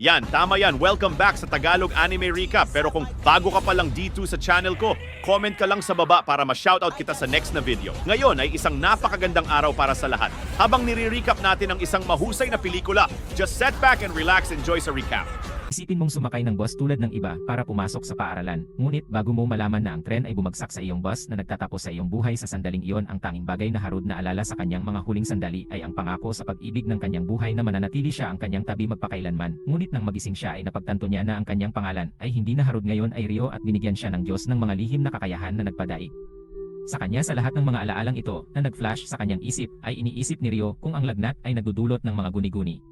Yan, tama yan. Welcome back sa Tagalog Anime Recap. Pero kung bago ka pa lang dito sa channel ko, comment ka lang sa baba para ma-shoutout kita sa next na video. Ngayon ay isang napakagandang araw para sa lahat. Habang nire-recap natin ang isang mahusay na pelikula, just set back and relax, enjoy sa recap. Isipin mong sumakay ng bus tulad ng iba para pumasok sa paaralan. Ngunit bago mo malaman na ang tren ay bumagsak sa iyong bus na nagtatapos sa iyong buhay sa sandaling iyon, ang tanging bagay na harud na alala sa kanyang mga huling sandali ay ang pangako sa pag-ibig ng kanyang buhay na mananatili siya ang kanyang tabi magpakailanman. Ngunit nang magising siya ay napagtanto niya na ang kanyang pangalan ay hindi na harud ngayon ay Rio at binigyan siya ng Diyos ng mga lihim na kakayahan na nagpadaig. Sa kanya sa lahat ng mga alaalang ito na nag-flash sa kanyang isip ay iniisip ni Rio kung ang lagnat ay nagdudulot ng mga guni-guni.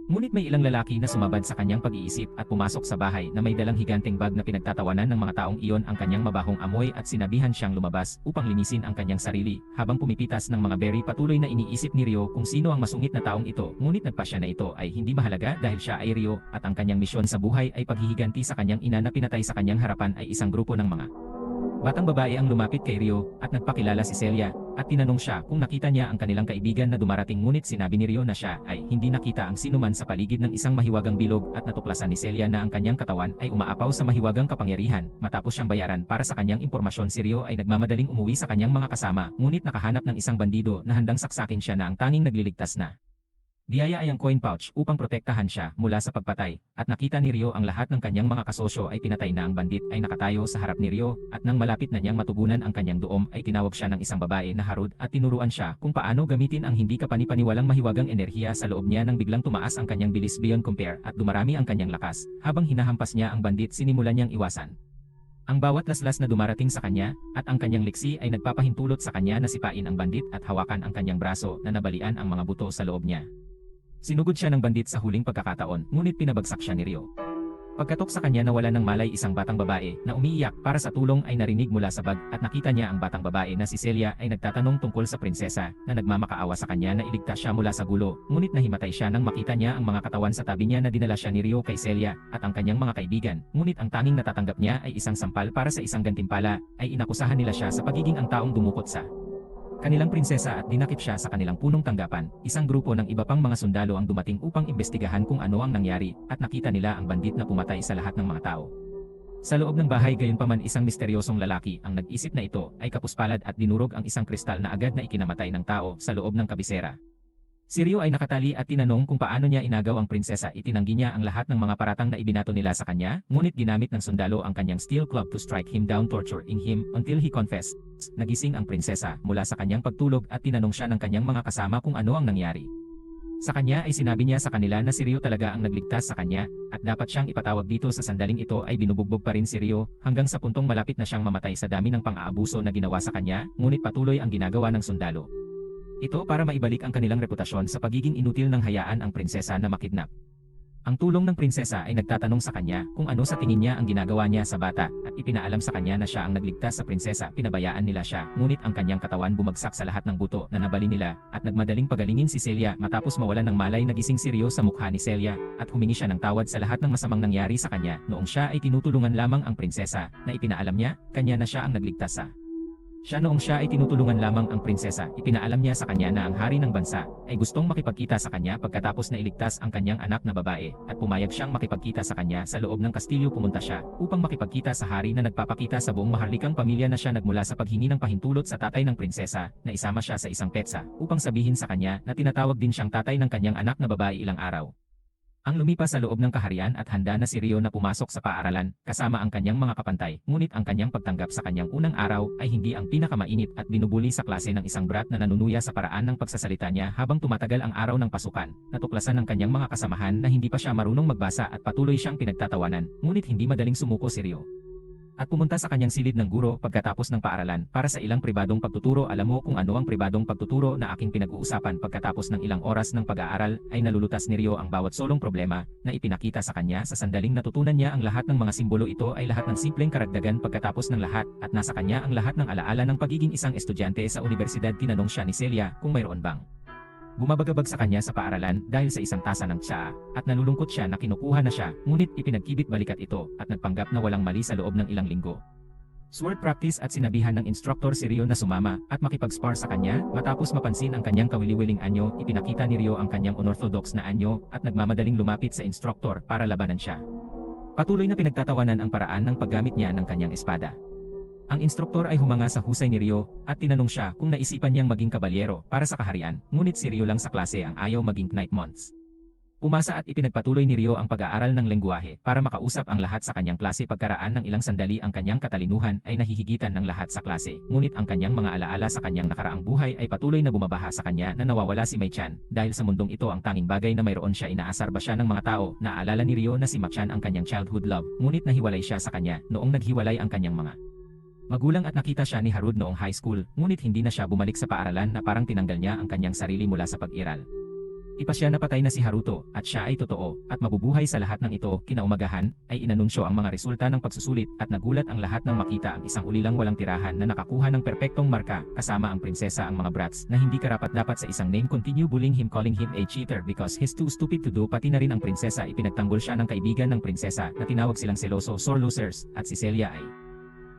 Ngunit may ilang lalaki na sumabad sa kanyang pag-iisip at pumasok sa bahay na may dalang higanteng bag na pinagtatawanan ng mga taong iyon ang kanyang mabahong amoy at sinabihan siyang lumabas upang linisin ang kanyang sarili. Habang pumipitas ng mga berry, patuloy na iniisip ni Rio kung sino ang masungit na taong ito, ngunit nagpasya na ito ay hindi mahalaga dahil siya ay Rio at ang kanyang misyon sa buhay ay paghihiganti sa kanyang ina na pinatay sa kanyang harapan ay isang grupo ng mga batang babae ang lumapit kay Rio at nagpakilala si Celia at tinanong siya kung nakita niya ang kanilang kaibigan na dumarating, ngunit sinabi ni Rio na siya ay hindi nakita ang sinuman sa paligid ng isang mahiwagang bilog at natuklasan ni Celia na ang kanyang katawan ay umaapaw sa mahiwagang kapangyarihan. Matapos siyang bayaran para sa kanyang impormasyon, si Rio ay nagmamadaling umuwi sa kanyang mga kasama, ngunit nakahanap ng isang bandido na handang saksakin siya na ang tanging nagliligtas na biyaya ay ang coin pouch upang protektahan siya mula sa pagpatay, at nakita ni Rio ang lahat ng kanyang mga kasosyo ay pinatay na. Ang bandit ay nakatayo sa harap ni Rio at nang malapit na niyang matugunan ang kanyang doom ay tinawag siya ng isang babae na harud at tinuruan siya kung paano gamitin ang hindi kapanipaniwalang mahiwagang enerhiya sa loob niya. Nang biglang tumaas ang kanyang bilis beyond compare at dumarami ang kanyang lakas. Habang hinahampas niya ang bandit, sinimulan niyang iwasan ang bawat laslas na dumarating sa kanya, at ang kanyang liksi ay nagpapahintulot sa kanya na sipain ang bandit at hawakan ang kanyang braso na nabalian ang mga buto sa loob niya. Sinugod siya ng bandit sa huling pagkakataon, ngunit pinabagsak siya ni Rio. Pagkatok sa kanya, nawala ng malay isang batang babae na umiiyak para sa tulong ay narinig mula sa bag at nakita niya ang batang babae na si Celia ay nagtatanong tungkol sa prinsesa na nagmamakaawa sa kanya na iligtas siya mula sa gulo, ngunit nahimatay siya nang makita niya ang mga katawan sa tabi niya na dinala siya ni Rio kay Celia at ang kanyang mga kaibigan, ngunit ang tanging natatanggap niya ay isang sampal para sa isang gantimpala. Ay inakusahan nila siya sa pagiging ang taong dumukot sa kanilang prinsesa at dinakip siya sa kanilang punong tanggapan. Isang grupo ng iba pang mga sundalo ang dumating upang imbestigahan kung ano ang nangyari at nakita nila ang bandit na pumatay sa lahat ng mga tao sa loob ng bahay. Gayunpaman, isang misteryosong lalaki ang nag-isip na ito ay kapuspalad at dinurog ang isang kristal na agad na ikinamatay ng tao sa loob ng kabisera. Si Rio ay nakatali at tinanong kung paano niya inagaw ang prinsesa. Itinanggi niya ang lahat ng mga paratang na ibinato nila sa kanya, ngunit ginamit ng sundalo ang kanyang steel club to strike him down, torturing him until he confessed. Nagising ang prinsesa mula sa kanyang pagtulog at tinanong siya ng kanyang mga kasama kung ano ang nangyari. Sa kanya ay sinabi niya sa kanila na si Rio talaga ang nagligtas sa kanya at dapat siyang ipatawag dito. Sa sandaling ito ay binubugbog pa rin si Rio hanggang sa puntong malapit na siyang mamatay sa dami ng pang-aabuso na ginawa sa kanya, ngunit patuloy ang ginagawa ng sundalo ito para maibalik ang kanilang reputasyon sa pagiging inutil ng hayaan ang prinsesa na makidnap. Ang tulong ng prinsesa ay nagtatanong sa kanya kung ano sa tingin niya ang ginagawa niya sa bata at ipinaalam sa kanya na siya ang nagligtas sa prinsesa. Pinabayaan nila siya, ngunit ang kanyang katawan bumagsak sa lahat ng buto na nabali nila at nagmadaling pagalingin si Celia. Matapos mawalan ng malay, nagising si Rio sa mukha ni Celia at humingi siya ng tawad sa lahat ng masamang nangyari sa kanya. Noong siya ay tinutulungan lamang ang prinsesa na ipinaalam niya kanya na siya ang nagligtas sa noong siya ay tinutulungan lamang ang prinsesa, ipinaalam niya sa kanya na ang hari ng bansa ay gustong makipagkita sa kanya pagkatapos na iligtas ang kanyang anak na babae, at pumayag siyang makipagkita sa kanya sa loob ng kastilyo. Pumunta siya upang makipagkita sa hari na nagpapakita sa buong maharlikang pamilya na siya nagmula sa paghingi ng pahintulot sa tatay ng prinsesa na isama siya sa isang petsa upang sabihin sa kanya na tinatawag din siyang tatay ng kanyang anak na babae. Ilang araw ang lumipas sa loob ng kaharian at handa na si Rio na pumasok sa paaralan kasama ang kanyang mga kapantay, ngunit ang kanyang pagtanggap sa kanyang unang araw ay hindi ang pinakamainit at binubuli sa klase ng isang brat na nanunuya sa paraan ng pagsasalita niya. Habang tumatagal ang araw ng pasukan, natuklasan ng kanyang mga kasamahan na hindi pa siya marunong magbasa at patuloy siyang pinagtatawanan, ngunit hindi madaling sumuko si Rio at pumunta sa kanyang silid ng guro pagkatapos ng paaralan para sa ilang pribadong pagtuturo. Alam mo kung ano ang pribadong pagtuturo na aking pinag-uusapan? Pagkatapos ng ilang oras ng pag-aaral ay nalulutas ni Rio ang bawat solong problema na ipinakita sa kanya. Sa sandaling natutunan niya ang lahat ng mga simbolo. Ito ay lahat ng simpleng karagdagan pagkatapos ng lahat, at nasa kanya ang lahat ng alaala ng pagiging isang estudyante sa universidad. Tinanong siya ni Celia kung mayroon bang bumabagabag sa kanya sa paaralan dahil sa isang tasa ng tsaa, at nalulungkot siya na kinukuha na siya, ngunit ipinagkibit balikat ito at nagpanggap na walang mali sa loob ng ilang linggo. sword practice at sinabihan ng instructor si Ryo na sumama at makipag-spar sa kanya. Matapos mapansin ang kanyang kawili-wiling anyo, ipinakita ni Ryo ang kanyang unorthodox na anyo at nagmamadaling lumapit sa instructor para labanan siya. Patuloy na pinagtatawanan ang paraan ng paggamit niya ng kanyang espada. Ang instruktor ay humanga sa husay ni Ryo at tinanong siya kung naisipan niyang maging kabalyero para sa kaharian, ngunit si Ryo lang sa klase ang ayaw maging knight mons. Pumasa at ipinagpatuloy ni Ryo ang pag-aaral ng lengguwahe para makausap ang lahat sa kanyang klase. Pagkaraan ng ilang sandali ang kanyang katalinuhan ay nahihigitan ng lahat sa klase, ngunit ang kanyang mga alaala sa kanyang nakaraang buhay ay patuloy na bumabaha sa kanya na nawawala si Mei-chan. Dahil sa mundong ito ang tanging bagay na mayroon siya, inaasar ba siya ng mga tao. Naaalala ni Ryo na si Ma-chan ang kanyang childhood love, ngunit nahiwalay siya sa kanya noong naghiwalay ang kanyang mga magulang at nakita siya ni Harud noong high school, ngunit hindi na siya bumalik sa paaralan na parang tinanggal niya ang kanyang sarili mula sa pag-iral. Ipasya na patay na si Haruto at siya ay totoo at mabubuhay sa lahat ng ito. Kinaumagahan ay inanunsyo ang mga resulta ng pagsusulit at nagulat ang lahat nang makita ang isang ulilang walang tirahan na nakakuha ng perpektong marka kasama ang prinsesa. Ang mga brats na hindi karapat-dapat sa isang name continue bullying him, calling him a cheater because he's too stupid to do. Pati na rin ang prinsesa. Ipinagtanggol siya ng kaibigan ng prinsesa na tinawag silang seloso, sore losers, at si Celia ay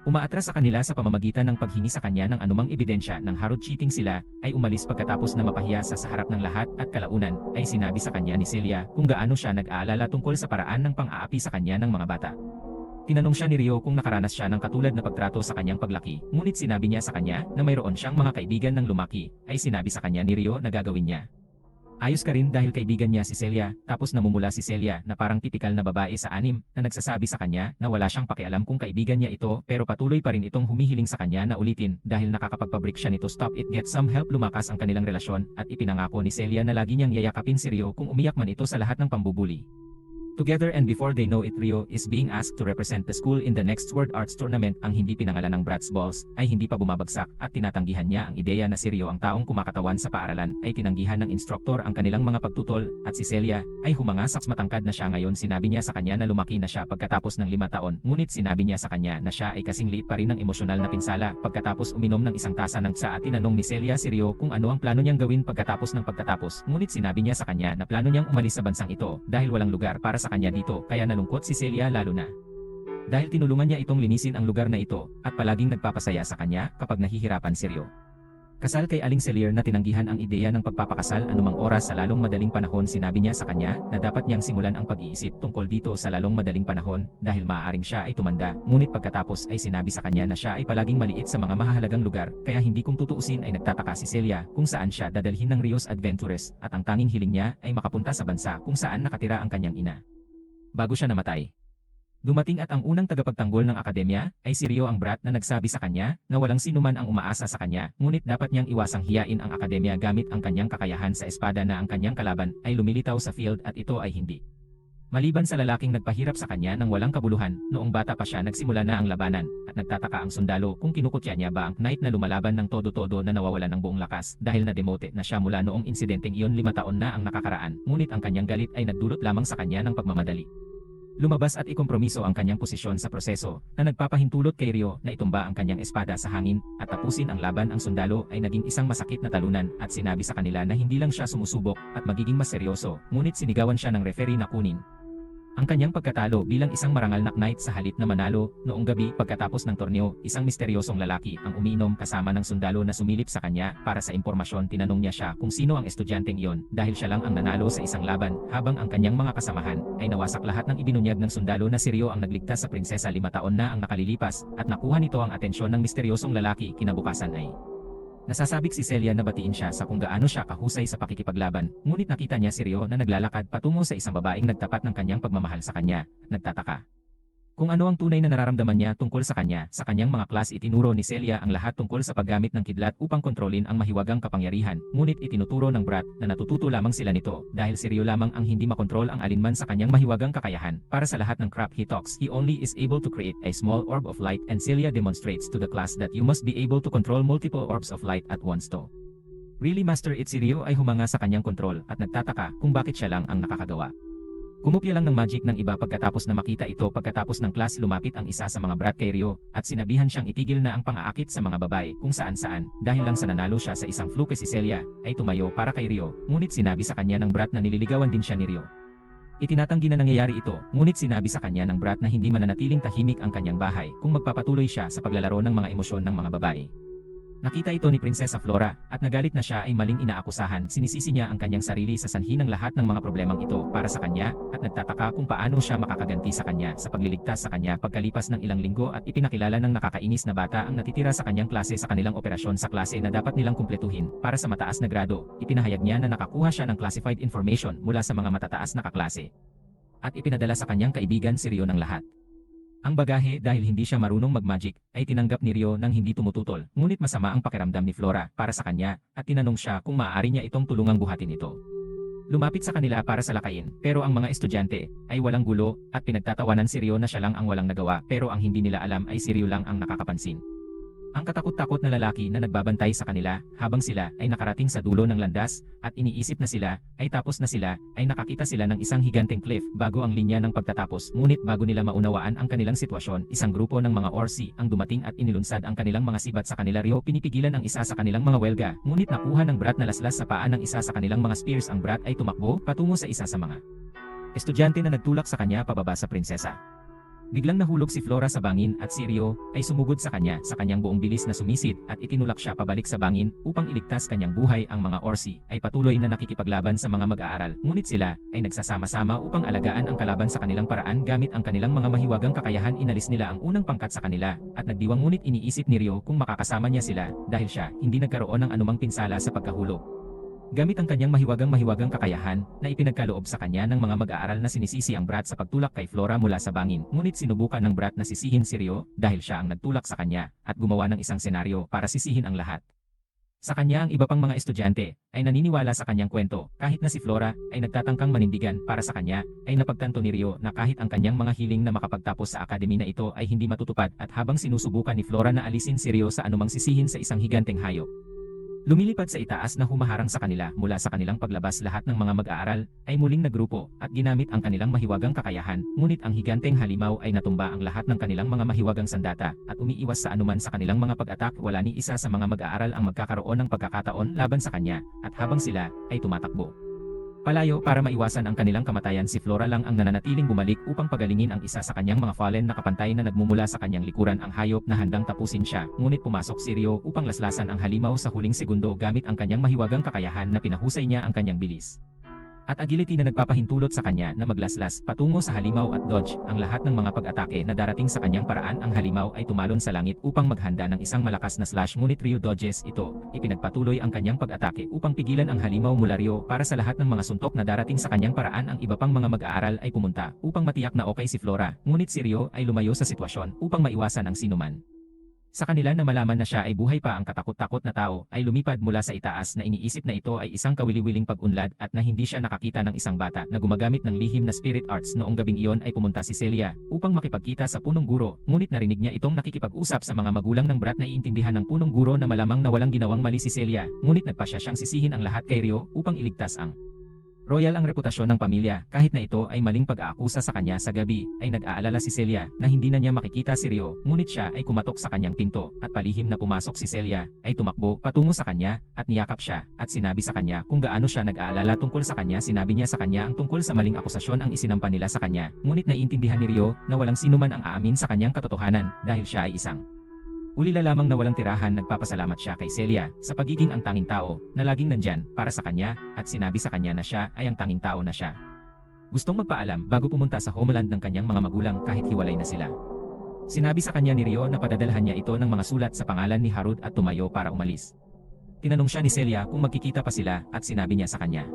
umaatras sa kanila sa pamamagitan ng paghingi sa kanya ng anumang ebidensya. Ng Harud cheating sila, ay umalis pagkatapos na mapahiya sa harap ng lahat at kalaunan ay sinabi sa kanya ni Celia kung gaano siya nag-aalala tungkol sa paraan ng pang-aapi sa kanya ng mga bata. Tinanong siya ni Ryo kung nakaranas siya ng katulad na pagtrato sa kanyang paglaki, ngunit sinabi niya sa kanya na mayroon siyang mga kaibigan ng lumaki. Ay sinabi sa kanya ni Ryo na gagawin niya ayos ka rin dahil kaibigan niya si Celia. Tapos namumula si Celia na parang tipikal na babae sa anim na nagsasabi sa kanya na wala siyang pakialam kung kaibigan niya ito, pero patuloy pa rin itong humihiling sa kanya na ulitin dahil nakakapagpabrik siya nito. Stop it, get some help. Lumakas ang kanilang relasyon at ipinangako ni Celia na lagi niyang yayakapin si Ryo kung umiyak man ito sa lahat ng pambubuli. Together, and before they know it, Ryo is being asked to represent the school in the next Sword Arts Tournament. Ang hindi pinangalan ng Bratz Balls ay hindi pa bumabagsak at tinatanggihan niya ang ideya na si Ryo ang taong kumakatawan sa paaralan. Ay tinanggihan ng instruktor ang kanilang mga pagtutol at si Celia ay humanga sa matangkad na siya ngayon. Sinabi niya sa kanya na lumaki na siya pagkatapos ng 5 taon, ngunit sinabi niya sa kanya na siya ay kasing liit pa rin ng emosyonal na pinsala. Pagkatapos uminom ng isang tasa ng tsa at tinanong ni Celia si Ryo kung ano ang plano niyang gawin pagkatapos ng pagtatapos, ngunit sinabi niya sa kanya na plano niyang umalis sa bansang ito dahil walang lugar para sa kanya dito. Kaya nalungkot si Celia lalo na dahil tinulungan niya itong linisin ang lugar na ito at palaging nagpapasaya sa kanya kapag nahihirapan si Ryo. Kasal kay Aling Celir na tinanggihan ang ideya ng pagpapakasal anumang oras sa lalong madaling panahon. Sinabi niya sa kanya na dapat niyang simulan ang pag-iisip tungkol dito sa lalong madaling panahon dahil maaaring siya ay tumanda, ngunit pagkatapos ay sinabi sa kanya na siya ay palaging maliit sa mga mahahalagang lugar. Kaya hindi kung tutuusin ay nagtataka si Celia kung saan siya dadalhin ng Ryo's Adventures at ang tanging hiling niya ay makapunta sa bansa kung saan nakatira ang kanyang ina bago siya namatay. Dumating at ang unang tagapagtanggol ng akademya ay si Ryo, ang brat na nagsabi sa kanya na walang sinuman ang umaasa sa kanya, ngunit dapat niyang iwasang hiyain ang akademya gamit ang kanyang kakayahan sa espada na ang kanyang kalaban ay lumilitaw sa field at ito ay hindi maliban sa lalaking nagpahirap sa kanya ng walang kabuluhan. Noong bata pa siya nagsimula na ang labanan at nagtataka ang sundalo kung kinukutya niya ba ang knight na lumalaban ng todo-todo na nawawalan ng buong lakas dahil na-demote na siya mula noong insidenteng iyon 5 taon na ang nakakaraan, ngunit ang kanyang galit ay nagdulot lamang sa kanya ng pagmamadali. Lumabas at ikompromiso ang kanyang posisyon sa proseso na nagpapahintulot kay Ryo na itumba ang kanyang espada sa hangin at tapusin ang laban. Ang sundalo ay naging isang masakit na talunan at sinabi sa kanila na hindi lang siya sumusubok at magiging mas seryoso, ngunit sinigawan siya ng referee na kunin ang kanyang pagkatalo bilang isang marangal na knight sa halip na manalo. Noong gabi pagkatapos ng torneo, isang misteryosong lalaki ang umiinom kasama ng sundalo na sumilip sa kanya para sa impormasyon. Tinanong niya siya kung sino ang estudyanteng iyon dahil siya lang ang nanalo sa isang laban, habang ang kanyang mga kasamahan ay nawasak lahat ng ibinunyag ng sundalo na si Ryo ang nagligtas sa prinsesa. 5 taon na ang nakalilipas at nakuha nito ang atensyon ng misteryosong lalaki. Kinabukasan ay nasasabik si Celia na batiin siya sa kung gaano siya kahusay sa pakikipaglaban, ngunit nakita niya si Ryo na naglalakad patungo sa isang babaeng nagtapat ng kanyang pagmamahal sa kanya. Nagtataka kung ano ang tunay na nararamdaman niya tungkol sa kanya. Sa kanyang mga klas itinuro ni Celia ang lahat tungkol sa paggamit ng kidlat upang kontrolin ang mahiwagang kapangyarihan, ngunit itinuturo ng brat na natututo lamang sila nito dahil si Ryo lamang ang hindi makontrol ang alinman sa kanyang mahiwagang kakayahan. Para sa lahat ng crap he talks, he only is able to create a small orb of light, and Celia demonstrates to the class that you must be able to control multiple orbs of light at once to really master it. Si Ryo ay humanga sa kanyang kontrol at nagtataka kung bakit siya lang ang nakakagawa. Kumupya lang ng magic ng iba. Pagkatapos na makita ito pagkatapos ng class, lumapit ang isa sa mga brat kay Ryo at sinabihan siyang itigil na ang pang-aakit sa mga babae kung saan-saan dahil lang sa nanalo siya sa isang fluke. Si Celia ay tumayo para kay Ryo, ngunit sinabi sa kanya ng brat na nililigawan din siya ni Ryo. Itinatanggi na nangyayari ito, ngunit sinabi sa kanya ng brat na hindi mananatiling tahimik ang kanyang bahay kung magpapatuloy siya sa paglalaro ng mga emosyon ng mga babae. Nakita ito ni Prinsesa Flora, at nagalit na siya ay maling inaakusahan. Sinisisi niya ang kanyang sarili sa sanhi ng lahat ng mga problemang ito para sa kanya, at nagtataka kung paano siya makakaganti sa kanya sa pagliligtas sa kanya pagkalipas ng ilang linggo, at ipinakilala ng nakakainis na bata ang natitira sa kanyang klase sa kanilang operasyon sa klase na dapat nilang kumpletuhin para sa mataas na grado. Ipinahayag niya na nakakuha siya ng classified information mula sa mga matataas na kaklase, at ipinadala sa kanyang kaibigan si Rio ng lahat. Ang bagahe, dahil hindi siya marunong mag-magic, ay tinanggap ni Rio nang hindi tumututol, ngunit masama ang pakiramdam ni Flora para sa kanya, at tinanong siya kung maaari niya itong tulungang buhatin ito. Lumapit sa kanila para salakayin, pero ang mga estudyante ay walang gulo, at pinagtatawanan si Rio na siya lang ang walang nagawa, pero ang hindi nila alam ay si Rio lang ang nakakapansin. Ang katakot-takot na lalaki na nagbabantay sa kanila habang sila ay nakarating sa dulo ng landas, at iniisip na sila ay tapos na sila, ay nakakita sila ng isang higanteng cliff bago ang linya ng pagtatapos. Ngunit bago nila maunawaan ang kanilang sitwasyon, isang grupo ng mga orsi ang dumating at inilunsad ang kanilang mga sibat sa kanila. Rio pinipigilan ang isa sa kanilang mga welga, ngunit nakuha ng brat na laslas sa paa ng isa sa kanilang mga spears. Ang brat ay tumakbo patungo sa isa sa mga estudyante na nagtulak sa kanya pababa sa prinsesa. Biglang nahulog si Flora sa bangin, at si Rio ay sumugod sa kanya sa kanyang buong bilis na sumisid, at itinulak siya pabalik sa bangin upang iligtas kanyang buhay. Ang mga orsi ay patuloy na nakikipaglaban sa mga mag-aaral, ngunit sila ay nagsasama-sama upang alagaan ang kalaban sa kanilang paraan gamit ang kanilang mga mahiwagang kakayahan. Inalis nila ang unang pangkat sa kanila at nagdiwang, ngunit iniisip ni Rio kung makakasama niya sila dahil siya hindi nagkaroon ng anumang pinsala sa pagkahulog. Gamit ang kanyang mahiwagang kakayahan na ipinagkaloob sa kanya ng mga mag-aaral, na sinisisi ang brat sa pagtulak kay Flora mula sa bangin, ngunit sinubukan ng brat na sisihin si Rio dahil siya ang nagtulak sa kanya, at gumawa ng isang senaryo para sisihin ang lahat. Sa kanya, ang iba pang mga estudyante ay naniniwala sa kanyang kwento, kahit na si Flora ay nagtatangkang manindigan para sa kanya. Ay napagtanto ni Rio na kahit ang kanyang mga hiling na makapagtapos sa akademi na ito ay hindi matutupad, at habang sinusubukan ni Flora na alisin si Rio sa anumang sisihin sa isang higanteng hayop, lumilipad sa itaas na humaharang sa kanila. Mula sa kanilang paglabas, lahat ng mga mag-aaral ay muling nagrupo at ginamit ang kanilang mahiwagang kakayahan, ngunit ang higanteng halimaw ay natumba ang lahat ng kanilang mga mahiwagang sandata, at umiiwas sa anuman sa kanilang mga pag-atak. Wala ni isa sa mga mag-aaral ang magkakaroon ng pagkakataon laban sa kanya, at habang sila ay tumatakbo palayo para maiwasan ang kanilang kamatayan, si Flora lang ang nananatiling bumalik upang pagalingin ang isa sa kanyang mga fallen na kapantay na nagmumula sa kanyang likuran, ang hayop na handang tapusin siya. Ngunit pumasok si Rio upang laslasan ang halimaw sa huling segundo gamit ang kanyang mahiwagang kakayahan na pinahusay niya ang kanyang bilis at agility na nagpapahintulot sa kanya na maglaslas patungo sa halimaw at dodge ang lahat ng mga pag-atake na darating sa kanyang paraan. Ang halimaw ay tumalon sa langit upang maghanda ng isang malakas na slash, ngunit Rio dodges ito. Ipinagpatuloy ang kanyang pag-atake upang pigilan ang halimaw mula Rio para sa lahat ng mga suntok na darating sa kanyang paraan. Ang iba pang mga mag-aaral ay pumunta upang matiyak na okay si Flora, ngunit si Rio ay lumayo sa sitwasyon upang maiwasan ang sinuman sa kanila na malaman na siya ay buhay pa. Ang katakot-takot na tao ay lumipad mula sa itaas na iniisip na ito ay isang kawili-wiling pag-unlad, at na hindi siya nakakita ng isang bata na gumagamit ng lihim na spirit arts. Noong gabing iyon ay pumunta si Celia upang makipagkita sa punong guro, ngunit narinig niya itong nakikipag-usap sa mga magulang ng brat. Na iintindihan ng punong guro na malamang na walang ginawang mali si Celia, ngunit nagpasya siyang sisihin ang lahat kay Rio upang iligtas ang royal ang reputasyon ng pamilya. Kahit na ito ay maling pag-aakusa sa kanya, sa gabi ay nag-aalala si Celia na hindi na niya makikita si Rio, ngunit siya ay kumatok sa kanyang pinto, at palihim na pumasok si Celia ay tumakbo patungo sa kanya at niyakap siya at sinabi sa kanya kung gaano siya nag-aalala tungkol sa kanya. Sinabi niya sa kanya ang tungkol sa maling akusasyon ang isinampa nila sa kanya, ngunit naiintindihan ni Rio na walang sino man ang aamin sa kanyang katotohanan dahil siya ay isang ulila lamang na walang tirahan. Nagpapasalamat siya kay Celia sa pagiging ang tanging tao na laging nandyan para sa kanya, at sinabi sa kanya na siya ay ang tanging tao na siya gustong magpaalam bago pumunta sa homeland ng kanyang mga magulang kahit hiwalay na sila. Sinabi sa kanya ni Rio na padadalhan niya ito ng mga sulat sa pangalan ni Harud at tumayo para umalis. Tinanong siya ni Celia kung magkikita pa sila, at sinabi niya sa kanya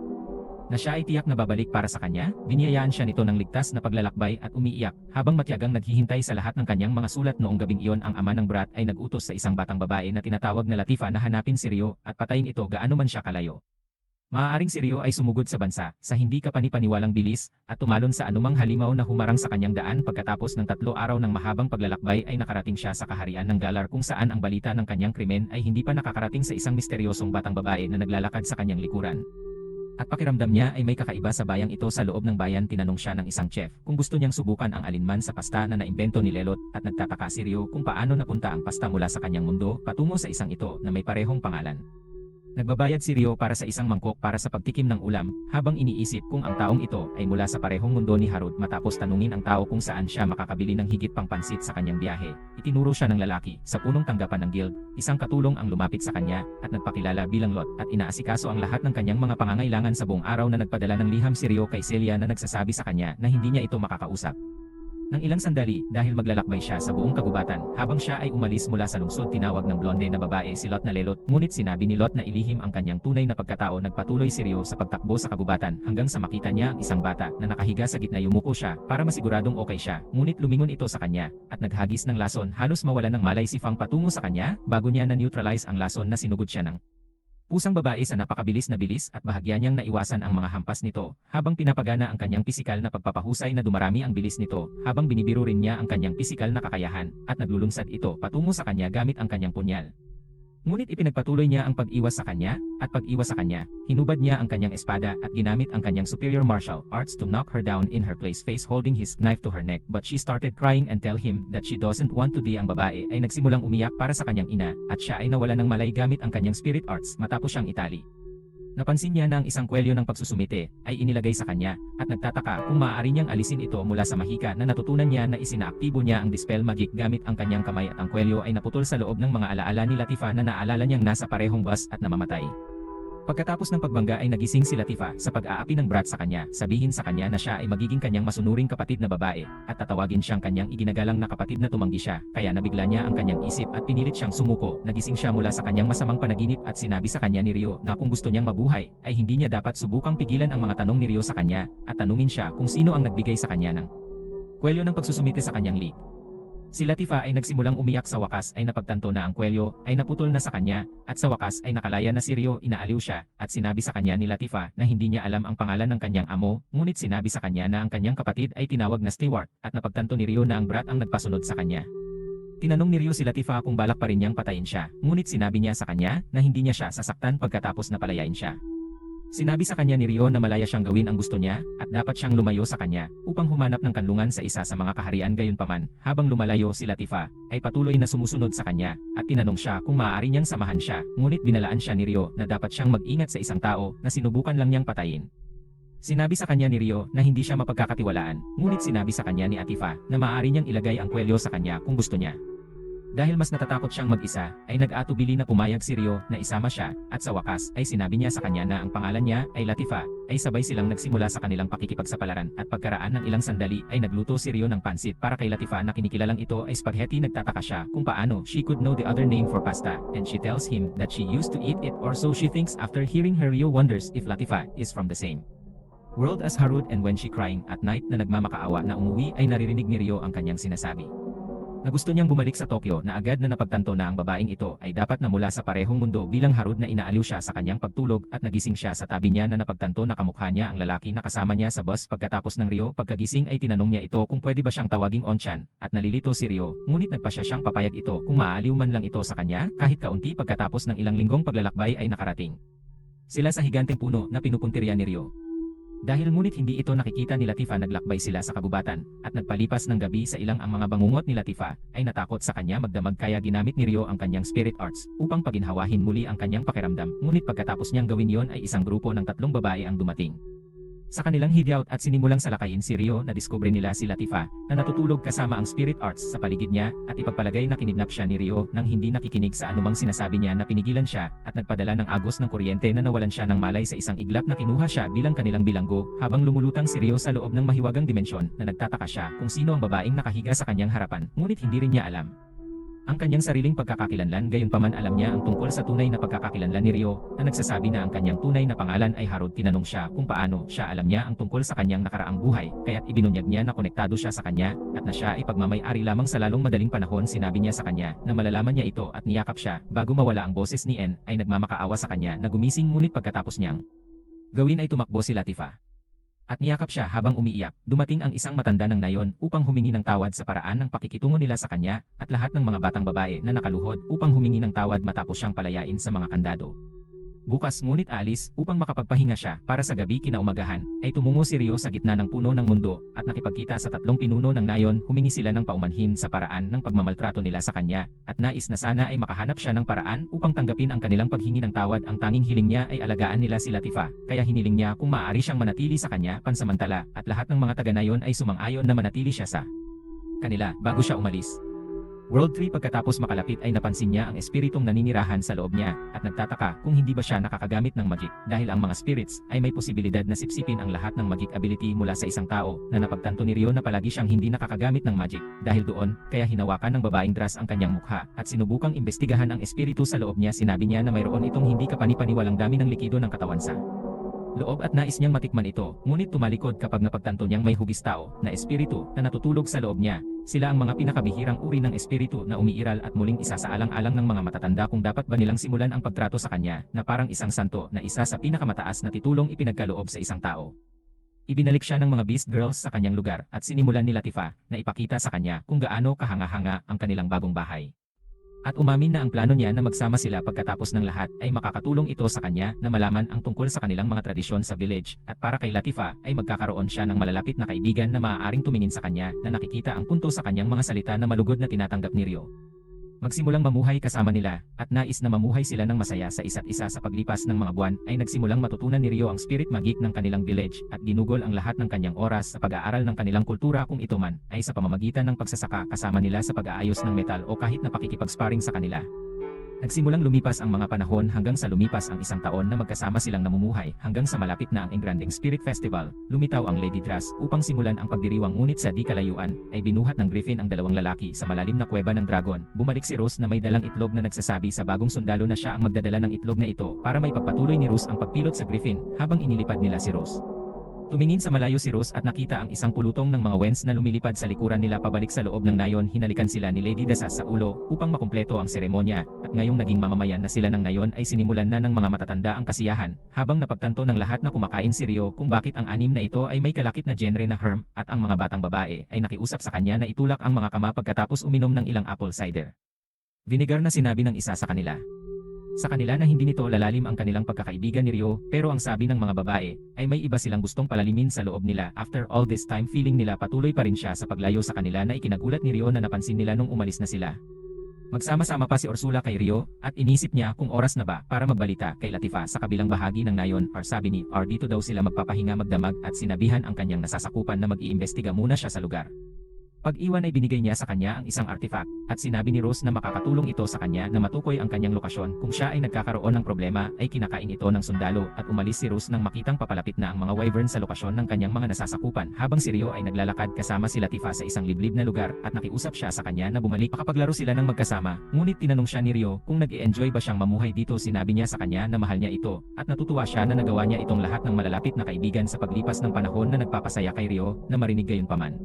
na siya ay tiyak na babalik para sa kanya. Biniyayaan siya nito ng ligtas na paglalakbay at umiiyak habang matiyagang naghihintay sa lahat ng kanyang mga sulat. Noong gabing iyon, ang ama ng brat ay nag-utos sa isang batang babae na tinatawag na Latifa na hanapin si Rio at patayin ito gaano man siya kalayo. Maaaring si Rio ay sumugod sa bansa sa hindi kapani-paniwalang bilis at tumalon sa anumang halimaw na humarang sa kanyang daan. Pagkatapos ng 3 araw ng mahabang paglalakbay ay nakarating siya sa kaharian ng Galar, kung saan ang balita ng kanyang krimen ay hindi pa nakakarating sa isang misteryosong batang babae na naglalakad sa kanyang likuran. At pakiramdam niya ay may kakaiba sa bayang ito. Sa loob ng bayan, tinanong siya ng isang chef kung gusto niyang subukan ang alinman sa pasta na naimbento ni Lelot, at nagtataka si Rio kung paano napunta ang pasta mula sa kanyang mundo patungo sa isang ito na may parehong pangalan. Nagbabayad si Rio para sa isang mangkok para sa pagtikim ng ulam, habang iniisip kung ang taong ito ay mula sa parehong mundo ni Harud. Matapos tanungin ang tao kung saan siya makakabili ng higit pang pansit sa kanyang biyahe, itinuro siya ng lalaki sa punong tanggapan ng guild. Isang katulong ang lumapit sa kanya at nagpakilala bilang Lot at inaasikaso ang lahat ng kanyang mga pangangailangan sa buong araw na nagpadala ng liham si Rio kay Celia na nagsasabi sa kanya na hindi niya ito makakausap. Nang ilang sandali, dahil maglalakbay siya sa buong kagubatan, habang siya ay umalis mula sa lungsod, tinawag ng blonde na babae si Lot na Lelot, ngunit sinabi ni Lot na ilihim ang kanyang tunay na pagkatao. Nagpatuloy si Rio sa pagtakbo sa kagubatan hanggang sa makita niya ang isang bata na nakahiga sa gitna. Yumuko siya para masiguradong okay siya, ngunit lumingon ito sa kanya at naghagis ng lason. Halos mawala ng malay si Fang patungo sa kanya bago niya na-neutralize ang lason na sinugod siya ng pusang babae sa napakabilis na bilis at bahagya niyang naiwasan ang mga hampas nito, habang pinapagana ang kanyang pisikal na pagpapahusay na dumarami ang bilis nito, habang binibiro rin niya ang kanyang pisikal na kakayahan, at naglulunsad ito patungo sa kanya gamit ang kanyang punyal. Ngunit ipinagpatuloy niya ang pag-iwas sa kanya, at pag-iwas sa kanya, hinubad niya ang kanyang espada at ginamit ang kanyang superior martial arts to knock her down in her place, face holding his knife to her neck. But she started crying and tell him that she doesn't want to die. Ang babae ay nagsimulang umiyak para sa kanyang ina, at siya ay nawala ng malay gamit ang kanyang spirit arts matapos siyang itali. Napansin niya na ang isang kwelyo ng pagsusumite ay inilagay sa kanya, at nagtataka kung maaari niyang alisin ito mula sa mahika na natutunan niya na isinaaktibo niya ang dispel magic gamit ang kanyang kamay, at ang kwelyo ay naputol sa loob ng mga alaala ni Latifa na naalala niyang nasa parehong bus at namamatay. Pagkatapos ng pagbangga ay nagising si Latifa sa pag-aapi ng brat sa kanya, sabihin sa kanya na siya ay magiging kanyang masunuring kapatid na babae, at tatawagin siyang kanyang iginagalang na kapatid na tumanggi siya, kaya nabigla niya ang kanyang isip at pinilit siyang sumuko. Nagising siya mula sa kanyang masamang panaginip at sinabi sa kanya ni Rio na kung gusto niyang mabuhay, ay hindi niya dapat subukang pigilan ang mga tanong ni Rio sa kanya, at tanungin siya kung sino ang nagbigay sa kanya ng kwelyo ng pagsusumite sa kanyang league. Si Latifa ay nagsimulang umiyak. Sa wakas ay napagtanto na ang kwelyo ay naputol na sa kanya, at sa wakas ay nakalaya na si Rio. Inaaliw siya, at sinabi sa kanya ni Latifa na hindi niya alam ang pangalan ng kanyang amo, ngunit sinabi sa kanya na ang kanyang kapatid ay tinawag na Stewart, at napagtanto ni Rio na ang brat ang nagpasunod sa kanya. Tinanong ni Rio si Latifa kung balak pa rin niyang patayin siya, ngunit sinabi niya sa kanya na hindi niya siya sasaktan pagkatapos na palayain siya. Sinabi sa kanya ni Rio na malaya siyang gawin ang gusto niya, at dapat siyang lumayo sa kanya upang humanap ng kanlungan sa isa sa mga kaharian. Gayunpaman, habang lumalayo si Latifa, ay patuloy na sumusunod sa kanya, at tinanong siya kung maaari niyang samahan siya, ngunit binalaan siya ni Rio na dapat siyang mag-ingat sa isang tao na sinubukan lang niyang patayin. Sinabi sa kanya ni Rio na hindi siya mapagkakatiwalaan, ngunit sinabi sa kanya ni Latifa na maaari niyang ilagay ang kwelyo sa kanya kung gusto niya. Dahil mas natatakot siyang mag-isa, ay nag-atubili na pumayag si Rio na isama siya, at sa wakas ay sinabi niya sa kanya na ang pangalan niya ay Latifa. Ay sabay silang nagsimula sa kanilang pakikipagsapalaran, at pagkaraan ng ilang sandali ay nagluto si Rio ng pansit para kay Latifa na kinikilalang ito ay spaghetti. Nagtataka siya kung paano she could know the other name for pasta, and she tells him that she used to eat it, or so she thinks. After hearing her, Rio wonders if Latifa is from the same world as Harud, and when she crying at night na nagmamakaawa na umuwi, ay naririnig ni Rio ang kanyang sinasabi na gusto niyang bumalik sa Tokyo, na agad na napagtanto na ang babaeng ito ay dapat na mula sa parehong mundo bilang Harud, na inaaliw siya sa kanyang pagtulog, at nagising siya sa tabi niya na napagtanto na kamukha niya ang lalaki na kasama niya sa bus. Pagkatapos ng Rio pagkagising ay tinanong niya ito kung pwede ba siyang tawaging Onchan, at nalilito si Rio, ngunit nagpasya siyang papayag ito kung maaaliw man lang ito sa kanya kahit kaunti. Pagkatapos ng ilang linggong paglalakbay ay nakarating sila sa higanteng puno na pinupuntirya ni Rio. Dahil ngunit hindi ito nakikita ni Latifa, naglakbay sila sa kagubatan, at nagpalipas ng gabi sa ilang ang mga bangungot ni Latifa ay natakot sa kanya magdamag, kaya ginamit ni Rio ang kanyang spirit arts upang paginhawahin muli ang kanyang pakiramdam. Ngunit pagkatapos niyang gawin yon ay isang grupo ng 3 babae ang dumating sa kanilang hideout, at sinimulang salakayin si Rio. Na diskubre nila si Latifa na natutulog kasama ang spirit arts sa paligid niya, at ipagpalagay na kinidnap siya ni Rio nang hindi nakikinig sa anumang sinasabi niya, na pinigilan siya at nagpadala ng agos ng kuryente na nawalan siya ng malay sa isang iglap na kinuha siya bilang kanilang bilanggo. Habang lumulutang si Rio sa loob ng mahiwagang dimensyon, na nagtataka siya kung sino ang babaeng nakahiga sa kanyang harapan, ngunit hindi rin niya alam ang kanyang sariling pagkakakilanlan. Gayunpaman alam niya ang tungkol sa tunay na pagkakakilanlan ni Rio, na nagsasabi na ang kanyang tunay na pangalan ay Harud. Tinanong siya kung paano siya alam niya ang tungkol sa kanyang nakaraang buhay, kaya't ibinunyag niya na konektado siya sa kanya, at na siya ay pagmamay-ari lamang sa lalong madaling panahon. Sinabi niya sa kanya na malalaman niya ito, at niyakap siya bago mawala ang boses ni En. Ay nagmamakaawa sa kanya na gumising, ngunit pagkatapos niyang gawin ay tumakbo si Latifa at niyakap siya habang umiiyak. Dumating ang isang matanda ng nayon upang humingi ng tawad sa paraan ng pakikitungo nila sa kanya, at lahat ng mga batang babae na nakaluhod upang humingi ng tawad matapos siyang palayain sa mga kandado. Bukas ngunit alis upang makapagpahinga siya para sa gabi kinaumagahan, ay tumungo si Rio sa gitna ng puno ng mundo at nakipagkita sa tatlong pinuno ng nayon. Humingi sila ng paumanhin sa paraan ng pagmamaltrato nila sa kanya at nais na sana ay makahanap siya ng paraan upang tanggapin ang kanilang paghingi ng tawad. Ang tanging hiling niya ay alagaan nila si Latifah, kaya hiniling niya kung maaari siyang manatili sa kanya pansamantala at lahat ng mga taga nayon ay sumang-ayon na manatili siya sa kanila bago siya umalis. World 3 pagkatapos makalapit ay napansin niya ang espiritong naninirahan sa loob niya at nagtataka kung hindi ba siya nakakagamit ng magic dahil ang mga spirits ay may posibilidad na sipsipin ang lahat ng magic ability mula sa isang tao na napagtanto ni Rio na palagi siyang hindi nakakagamit ng magic. Dahil doon, kaya hinawakan ng babaeng dress ang kanyang mukha at sinubukang imbestigahan ang espiritu sa loob niya. Sinabi niya na mayroon itong hindi kapani-paniwalang dami ng likido ng katawan sa loob at nais niyang matikman ito, ngunit tumalikod kapag napagtanto niyang may hugis tao na espiritu na natutulog sa loob niya. Sila ang mga pinakabihirang uri ng espiritu na umiiral at muling isasaalang-alang ng mga matatanda kung dapat ba nilang simulan ang pagtrato sa kanya na parang isang santo na isa sa pinakamataas na titulong ipinagkaloob sa isang tao. Ibinalik siya ng mga Beast Girls sa kanyang lugar at sinimulan ni Latifah na ipakita sa kanya kung gaano kahanga-hanga ang kanilang bagong bahay. At umamin na ang plano niya na magsama sila pagkatapos ng lahat ay makakatulong ito sa kanya na malaman ang tungkol sa kanilang mga tradisyon sa village at para kay Latifah ay magkakaroon siya ng malalapit na kaibigan na maaaring tumingin sa kanya na nakikita ang punto sa kanyang mga salita na malugod na tinatanggap ni Rio. Magsimulang mamuhay kasama nila at nais na mamuhay sila ng masaya sa isa't isa. Sa paglipas ng mga buwan ay nagsimulang matutunan ni Rio ang spirit magic ng kanilang village at ginugol ang lahat ng kanyang oras sa pag-aaral ng kanilang kultura kung ito man ay sa pamamagitan ng pagsasaka kasama nila sa pag-aayos ng metal o kahit na pakikipag-sparring sa kanila. Nagsimulang lumipas ang mga panahon hanggang sa lumipas ang isang taon na magkasama silang namumuhay hanggang sa malapit na ang Engranding Spirit Festival. Lumitaw ang Lady Drass upang simulan ang pagdiriwang ngunit sa di kalayuan ay binuhat ng Griffin ang dalawang lalaki sa malalim na kuweba ng dragon. Bumalik si Rose na may dalang itlog na nagsasabi sa bagong sundalo na siya ang magdadala ng itlog na ito para may pagpatuloy ni Rose ang pagpilot sa Griffin habang inilipad nila si Rose. Tumingin sa malayo si Rose at nakita ang isang pulutong ng mga wens na lumilipad sa likuran nila pabalik sa loob ng nayon. Hinalikan sila ni Lady Dasas sa ulo upang makumpleto ang seremonya at ngayong naging mamamayan na sila ng nayon ay sinimulan na ng mga matatanda ang kasiyahan habang napagtanto ng lahat na kumakain si Rio kung bakit ang anim na ito ay may kalakip na genre na herm at ang mga batang babae ay nakiusap sa kanya na itulak ang mga kama pagkatapos uminom ng ilang apple cider vinegar na sinabi ng isa sa kanila. Sa kanila na hindi nito lalalim ang kanilang pagkakaibigan ni Rio, pero ang sabi ng mga babae ay may iba silang gustong palalimin sa loob nila. After all this time feeling nila patuloy pa rin siya sa paglayo sa kanila na ikinagulat ni Rio na napansin nila nung umalis na sila. Magsama-sama pa si Ursula kay Rio at inisip niya kung oras na ba para magbalita kay Latifah sa kabilang bahagi ng nayon. Sabi ni dito daw sila magpapahinga magdamag at sinabihan ang kanyang nasasakupan na mag-iimbestiga muna siya sa lugar. Pag-iwan ay binigay niya sa kanya ang isang artifact at sinabi ni Rose na makakatulong ito sa kanya na matukoy ang kanyang lokasyon. Kung siya ay nagkakaroon ng problema ay kinakain ito ng sundalo at umalis si Rose nang makitang papalapit na ang mga wyvern sa lokasyon ng kanyang mga nasasakupan habang si Rio ay naglalakad kasama si Latifah sa isang liblib na lugar at nakiusap siya sa kanya na bumalik. Makapaglaro sila ng magkasama, ngunit tinanong siya ni Rio kung nag-i-enjoy ba siyang mamuhay dito. Sinabi niya sa kanya na mahal niya ito at natutuwa siya na nagawa niya itong lahat ng malalapit na kaibigan sa paglipas ng panahon na nagpapasaya kay Rio na marinig gayunpaman.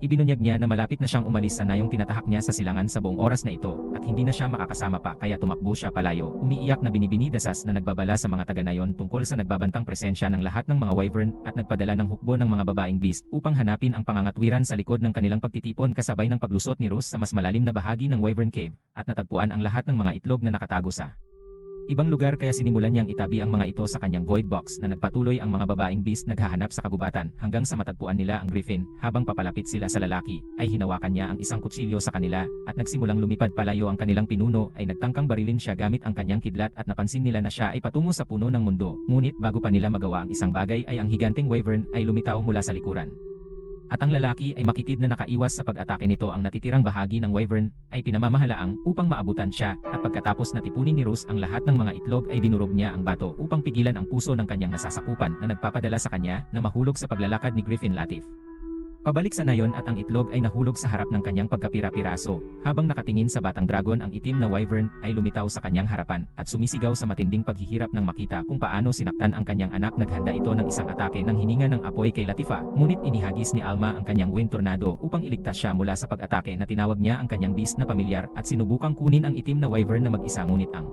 Ibinunyag niya na malapit na siyang umalis sa nayong tinatahak niya sa silangan sa buong oras na ito at hindi na siya makakasama pa kaya tumakbo siya palayo. Umiiyak na binibini Dasas na nagbabala sa mga taga-nayon tungkol sa nagbabantang presensya ng lahat ng mga wyvern at nagpadala ng hukbo ng mga babaeng beast upang hanapin ang pangangatwiran sa likod ng kanilang pagtitipon kasabay ng paglusot ni Rose sa mas malalim na bahagi ng Wyvern Cave at natagpuan ang lahat ng mga itlog na nakatago sa ibang lugar kaya sinimulan niyang itabi ang mga ito sa kanyang void box na nagpatuloy ang mga babaeng beast naghahanap sa kagubatan hanggang sa matagpuan nila ang Griffin. Habang papalapit sila sa lalaki ay hinawakan niya ang isang kutsilyo sa kanila at nagsimulang lumipad palayo ang kanilang pinuno ay nagtangkang barilin siya gamit ang kanyang kidlat at napansin nila na siya ay patungo sa puno ng mundo. Ngunit bago pa nila magawa ang isang bagay ay ang higanteng wyvern ay lumitaw mula sa likuran. At ang lalaki ay makitid na nakaiwas sa pag-atake nito. Ang natitirang bahagi ng wyvern ay pinamamahalaang upang maabutan siya at pagkatapos na tipunin ni Rose ang lahat ng mga itlog ay dinurog niya ang bato upang pigilan ang puso ng kanyang nasasakupan na nagpapadala sa kanya na mahulog sa paglalakad ni Griffin Latif. Pabalik sa nayon at ang itlog ay nahulog sa harap ng kanyang pagkapira-piraso. Habang nakatingin sa batang dragon ang itim na wyvern ay lumitaw sa kanyang harapan at sumisigaw sa matinding paghihirap nang makita kung paano sinaktan ang kanyang anak. Naghanda ito ng isang atake ng hininga ng apoy kay Latifah, ngunit inihagis ni Alma ang kanyang wind tornado upang iligtas siya mula sa pag-atake na tinawag niya ang kanyang beast na pamilyar at sinubukang kunin ang itim na wyvern na mag-isa ngunit ang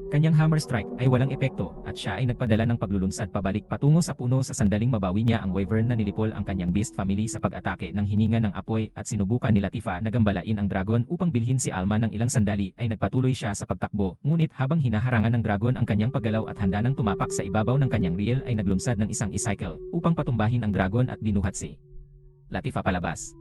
Kanyang hammer strike ay walang epekto at siya ay nagpadala ng paglulunsad pabalik patungo sa puno sa sandaling mabawi niya ang Wyvern na nilipol ang kanyang beast family sa pag-atake ng hininga ng apoy at sinubukan ni Latifah na gambalain ang dragon upang bilhin si Alma ng ilang sandali ay nagpatuloy siya sa pagtakbo ngunit habang hinaharangan ng dragon ang kanyang paggalaw at handa ng tumapak sa ibabaw ng kanyang reel ay naglunsad ng isang e-cycle upang patumbahin ang dragon at binuhat si Latifah palabas.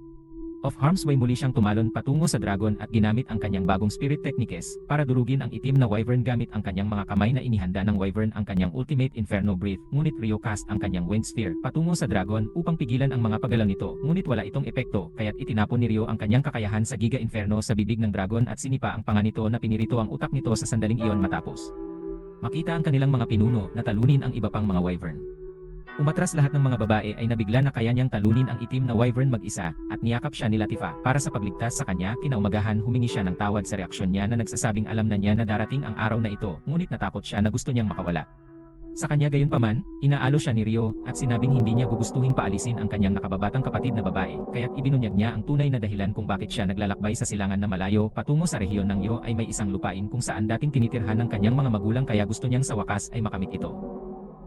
Of harm's way muli siyang tumalon patungo sa dragon at ginamit ang kanyang bagong spirit techniques para durugin ang itim na Wyvern gamit ang kanyang mga kamay na inihanda ng Wyvern ang kanyang ultimate Inferno Breath ngunit Ryo cast ang kanyang Wind Sphere patungo sa dragon upang pigilan ang mga paggalaw nito ngunit wala itong epekto kaya't itinapon ni Ryo ang kanyang kakayahan sa Giga Inferno sa bibig ng dragon at sinipa ang panga nito na pinirito ang utak nito sa sandaling iyon matapos makita ang kanilang mga pinuno na talunin ang iba pang mga Wyvern. Umatras lahat ng mga babae ay nabigla na kaya niyang talunin ang itim na Wyvern mag-isa at niyakap siya ni Latifah para sa pagligtas sa kanya. Kinaumagahan humingi siya ng tawad sa reaksyon niya na nagsasabing alam na niya na darating ang araw na ito ngunit natakot siya na gusto niyang makawala. Sa kanya gayunpaman, inaalo siya ni Ryo at sinabing hindi niya gugustuhin paalisin ang kanyang nakababatang kapatid na babae kaya't ibinunyag niya ang tunay na dahilan kung bakit siya naglalakbay sa silangan na malayo patungo sa rehiyon ng Yo ay may isang lupain kung saan dating tinitirhan ng kanyang mga magulang kaya gusto niyang sa wakas ay makamit ito.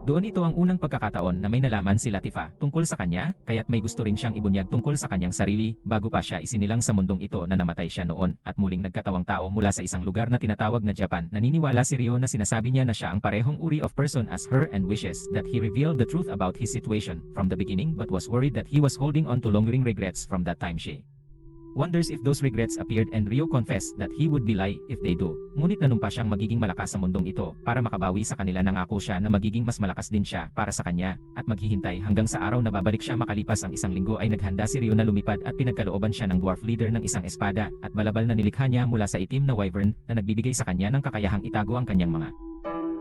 Doon ito ang unang pagkakataon na may nalaman si Latifah tungkol sa kanya, kaya't may gusto rin siyang ibunyag tungkol sa kanyang sarili bago pa siya isinilang sa mundong ito na namatay siya noon at muling nagkatawang tao mula sa isang lugar na tinatawag na Japan. Naniniwala si Ryo na sinasabi niya na siya ang parehong uri of person as her and wishes that he revealed the truth about his situation from the beginning but was worried that he was holding on to lingering regrets from that time she wonders if those regrets appeared and Ryo confessed that he would be lie if they do. Ngunit nanumpa siyang magiging malakas sa mundong ito para makabawi sa kanila. Nangako siya na magiging mas malakas din siya para sa kanya at maghihintay hanggang sa araw na babalik siya. Makalipas ang isang linggo ay naghanda si Ryo na lumipad at pinagkalooban siya ng dwarf leader ng isang espada at balabal na nilikha niya mula sa itim na Wyvern na nagbibigay sa kanya ng kakayahang itago ang kanyang mga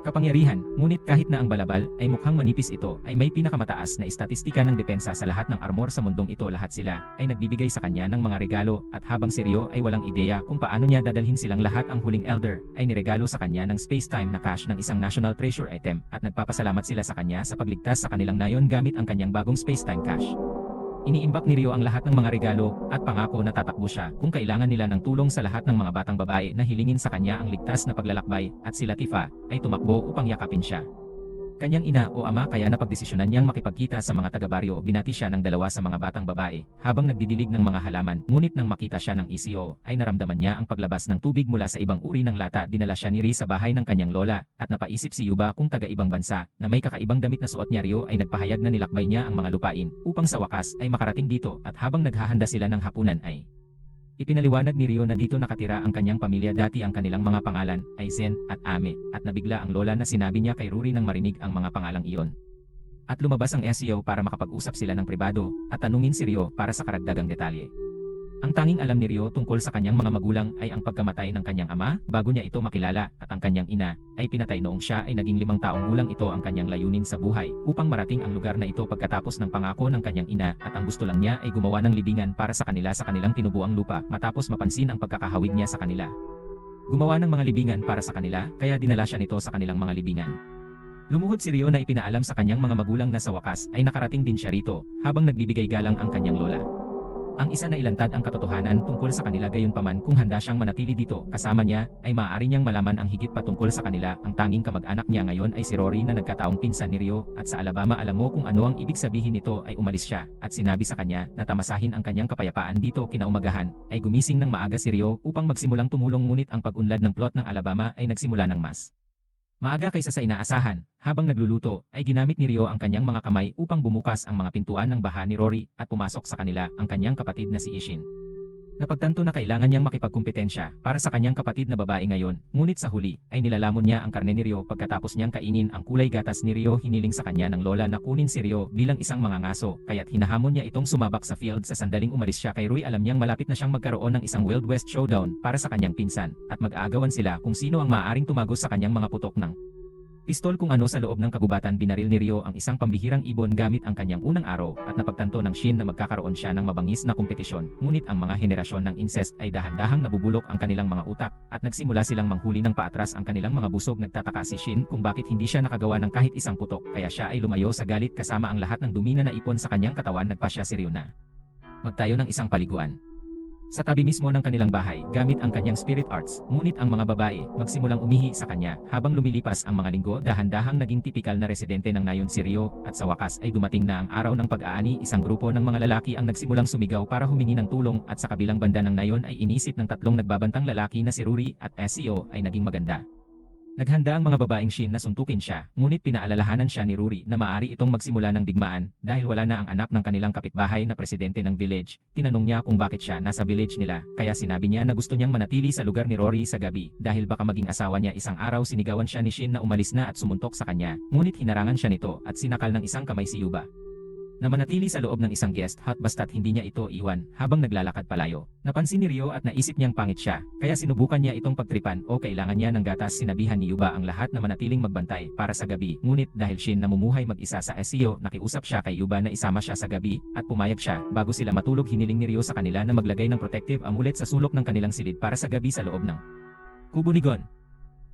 kapangyarihan, ngunit kahit na ang balabal ay mukhang manipis ito ay may pinakamataas na istatistika ng depensa sa lahat ng armor sa mundong ito. Lahat sila ay nagbibigay sa kanya ng mga regalo at habang si Ryo ay walang ideya kung paano niya dadalhin silang lahat ang huling elder ay niregalo sa kanya ng space-time na cache ng isang national treasure item at nagpapasalamat sila sa kanya sa pagligtas sa kanilang nayon gamit ang kanyang bagong space-time cache. Iniimbak ni Ryo ang lahat ng mga regalo at pangako na tatakbo siya kung kailangan nila ng tulong sa lahat ng mga batang babae na hilingin sa kanya ang ligtas na paglalakbay at si Latifah ay tumakbo upang yakapin siya. Kanyang ina o ama kaya napagdesisyonan niyang makipagkita sa mga taga-baryo. Binati siya ng dalawa sa mga batang babae habang nagdidilig ng mga halaman ngunit nang makita siya ng ECO ay naramdaman niya ang paglabas ng tubig mula sa ibang uri ng lata. Dinala siya ni Ri sa bahay ng kanyang lola at napaisip si Yuba kung taga-ibang bansa na may kakaibang damit na suot niya. Ryo ay nagpahayag na nilakbay niya ang mga lupain upang sa wakas ay makarating dito at habang naghahanda sila ng hapunan ay ipinaliwanag ni Ryo na dito nakatira ang kanyang pamilya. Dati ang kanilang mga pangalan ay Zen at Ame at nabigla ang lola na sinabi niya kay Ruri nang marinig ang mga pangalang iyon. At lumabas ang SEO para makapag-usap sila ng pribado at tanungin si Ryo para sa karagdagang detalye. Ang tanging alam ni Ryo tungkol sa kanyang mga magulang ay ang pagkamatay ng kanyang ama bago niya ito makilala at ang kanyang ina ay pinatay noong siya ay naging 5 taong gulang. Ito ang kanyang layunin sa buhay upang marating ang lugar na ito pagkatapos ng pangako ng kanyang ina at ang gusto lang niya ay gumawa ng libingan para sa kanila sa kanilang tinubuang lupa matapos mapansin ang pagkakahawig niya sa kanila. Gumawa ng mga libingan para sa kanila kaya dinala siya nito sa kanilang mga libingan. Lumuhod si Ryo na ipinaalam sa kanyang mga magulang na sa wakas ay nakarating din siya rito habang nagbibigay galang ang kanyang lola. Ang isa na ilantad ang katotohanan tungkol sa kanila. Gayunpaman kung handa siyang manatili dito kasama niya ay maaari niyang malaman ang higit pa tungkol sa kanila. Ang tanging kamag-anak niya ngayon ay si Rory na nagkataong pinsan ni Ryo at sa Alabama. Alam mo kung ano ang ibig sabihin nito ay umalis siya at sinabi sa kanya na tamasahin ang kanyang kapayapaan dito. Kinaumagahan ay gumising ng maaga si Ryo upang magsimulang tumulong ngunit ang pag-unlad ng plot ng Alabama ay nagsimula ng mas maaga kaysa sa inaasahan. Habang nagluluto, ay ginamit ni Ryo ang kanyang mga kamay upang bumukas ang mga pintuan ng baha ni Rory at pumasok sa kanila ang kanyang kapatid na si Ishin. Napagtanto na kailangan niyang makipagkumpetensya para sa kanyang kapatid na babae ngayon, ngunit sa huli ay nilalamon niya ang karne ni Ryo pagkatapos niyang kainin ang kulay gatas ni Ryo. Hiniling sa kanya ng lola na kunin si Ryo bilang isang mangangaso kaya't hinahamon niya itong sumabak sa field. Sa sandaling umalis siya kay Rui, alam niyang malapit na siyang magkaroon ng isang Wild West showdown para sa kanyang pinsan at mag-aagawan sila kung sino ang maaaring tumagos sa kanyang mga putok ng pistol. Kung ano sa loob ng kagubatan, binaril ni Ryo ang isang pambihirang ibon gamit ang kanyang unang araw at napagtanto ng Shin na magkakaroon siya ng mabangis na kompetisyon. Ngunit ang mga henerasyon ng incest ay dahan-dahang nabubulok ang kanilang mga utak at nagsimula silang manghuli ng paatras ang kanilang mga busog. Nagtataka si Shin kung bakit hindi siya nakagawa ng kahit isang putok kaya siya ay lumayo sa galit kasama ang lahat ng dumi na naipon sa kanyang katawan. Nagpasya si Ryo na magtayo ng isang paliguan. Sa tabi mismo ng kanilang bahay, gamit ang kanyang spirit arts, ngunit ang mga babae, magsimulang umihi sa kanya, habang lumilipas ang mga linggo, dahan-dahang naging tipikal na residente ng nayon si Rio, at sa wakas ay dumating na ang araw ng pag-aani. Isang grupo ng mga lalaki ang nagsimulang sumigaw para humingi ng tulong, at sa kabilang banda ng nayon ay inisip ng tatlong nagbabantang lalaki na si Rory at SEO ay naging maganda. Naghanda ang mga babaeng Shin na suntukin siya, ngunit pinaalalahanan siya ni Rory na maaari itong magsimula ng digmaan dahil wala na ang anak ng kanilang kapitbahay na presidente ng village. Tinanong niya kung bakit siya nasa village nila, kaya sinabi niya na gusto niyang manatili sa lugar ni Rory sa gabi dahil baka maging asawa niya. Isang araw sinigawan siya ni Shin na umalis na at sumuntok sa kanya, ngunit hinarangan siya nito at sinakal ng isang kamay si Yuba na manatili sa loob ng isang guest hut basta't hindi niya ito iwan habang naglalakad palayo. Napansin ni Rio at naisip niyang pangit siya, kaya sinubukan niya itong pagtripan o kailangan niya ng gatas. Sinabihan ni Yuba ang lahat na manatiling magbantay para sa gabi, ngunit dahil Shin namumuhay mag-isa sa SEO, nakiusap siya kay Yuba na isama siya sa gabi at pumayag siya. Bago sila matulog, hiniling ni Rio sa kanila na maglagay ng protective amulet sa sulok ng kanilang silid para sa gabi sa loob ng kubo ni Gon.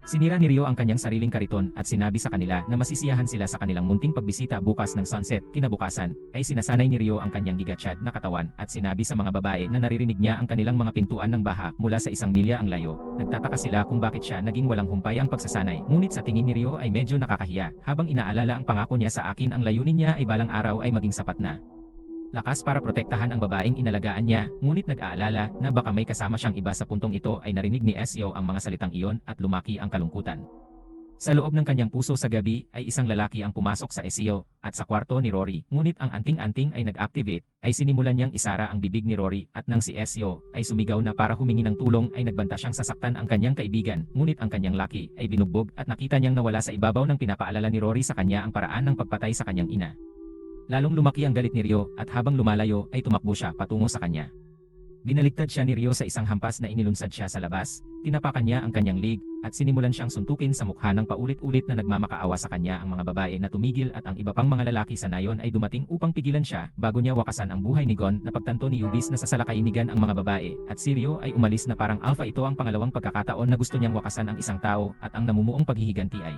Sinira ni Rio ang kanyang sariling kariton at sinabi sa kanila na masisiyahan sila sa kanilang munting pagbisita bukas ng sunset. Kinabukasan, ay sinasanay ni Rio ang kanyang gigatsyad na katawan at sinabi sa mga babae na naririnig niya ang kanilang mga pintuan ng baha mula sa 1 milya ang layo. Nagtataka sila kung bakit siya naging walang humpay ang pagsasanay, ngunit sa tingin ni Rio ay medyo nakakahiya. Habang inaalala ang pangako niya sa akin, ang layunin niya ay balang araw ay maging sapat na lakas para protektahan ang babaeng inalagaan niya, ngunit nag-aalala na baka may kasama siyang iba. Sa puntong ito ay narinig ni SEO ang mga salitang iyon at lumaki ang kalungkutan. Sa loob ng kanyang puso sa gabi ay isang lalaki ang pumasok sa SEO at sa kwarto ni Rory, ngunit ang anting-anting ay nag-activate, ay sinimulan niyang isara ang bibig ni Rory at nang si SEO ay sumigaw na para humingi ng tulong ay nagbanta siyang sasaktan ang kanyang kaibigan, ngunit ang kanyang laki ay binugbog at nakita niyang nawala sa ibabaw ng pinapaalala ni Rory sa kanya ang paraan ng pagpatay sa kanyang ina. Lalong lumaki ang galit ni Rio at habang lumalayo ay tumakbo siya patungo sa kanya. Binaligtad siya ni Rio sa isang hampas na inilunsad siya sa labas, tinapakan niya ang kanyang lig at sinimulan siyang suntukin sa mukha ng paulit-ulit na nagmamakaawa sa kanya. Ang mga babae na tumigil at ang iba pang mga lalaki sa nayon ay dumating upang pigilan siya bago niya wakasan ang buhay ni Gon. Napagtanto ni Yubis na sasalakainigan ang mga babae at si Rio ay umalis na parang alpha. Ito ang pangalawang pagkakataon na gusto niyang wakasan ang isang tao at ang namumuong paghihiganti ay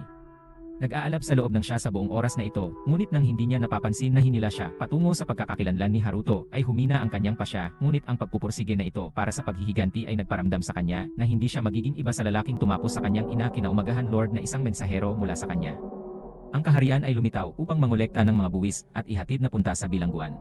nag-aalab sa loob ng siya sa buong oras na ito, ngunit nang hindi niya napapansin na hinila siya patungo sa pagkakakilanlan ni Haruto, ay humina ang kanyang pasya, ngunit ang pagpupursige na ito para sa paghihiganti ay nagparamdam sa kanya na hindi siya magiging iba sa lalaking tumapos sa kanyang ina. Kinaumagahan Lord na isang mensahero mula sa kanya. Ang kaharian ay lumitaw upang mangolekta ng mga buwis at ihatid na punta sa bilangguan.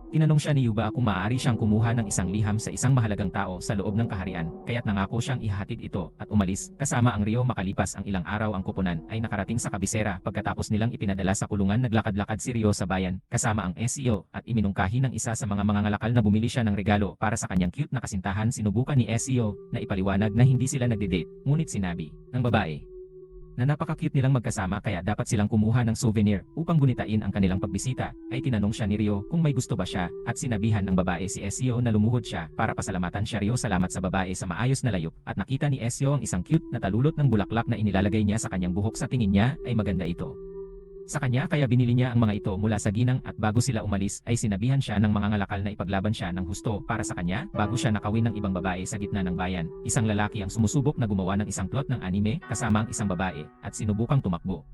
Tinanong siya ni Yuba kung maaari siyang kumuha ng isang liham sa isang mahalagang tao sa loob ng kaharian, kaya't nangako siyang ihahatid ito at umalis kasama ang Rio. Makalipas ang ilang araw, ang koponan ay nakarating sa kabisera. Pagkatapos nilang ipinadala sa kulungan, naglakad-lakad si Rio sa bayan kasama ang SEO at iminungkahi ng isa sa mga ngalakal na bumili siya ng regalo para sa kanyang cute na kasintahan. Sinubukan ni SEO na ipaliwanag na hindi sila nagde-date, ngunit sinabi ng babae na napaka-cute nilang magkasama kaya dapat silang kumuha ng souvenir upang gunitain ang kanilang pagbisita. Ay tinanong siya ni Rio kung may gusto ba siya at sinabihan ng babae si SEO na lumuhod siya para pasalamatan siya. Rio salamat sa babae sa maayos na layup at nakita ni SEO ang isang cute na talulot ng bulaklak na inilalagay niya sa kanyang buhok. Sa tingin niya ay maganda ito sa kanya kaya binili niya ang mga ito mula sa ginang at bago sila umalis ay sinabihan siya ng mga ngalakal na ipaglaban siya ng husto para sa kanya bago siya nakawin ng ibang babae sa gitna ng bayan. Isang lalaki ang sumusubok na gumawa ng isang plot ng anime kasama ang isang babae at sinubukang tumakbo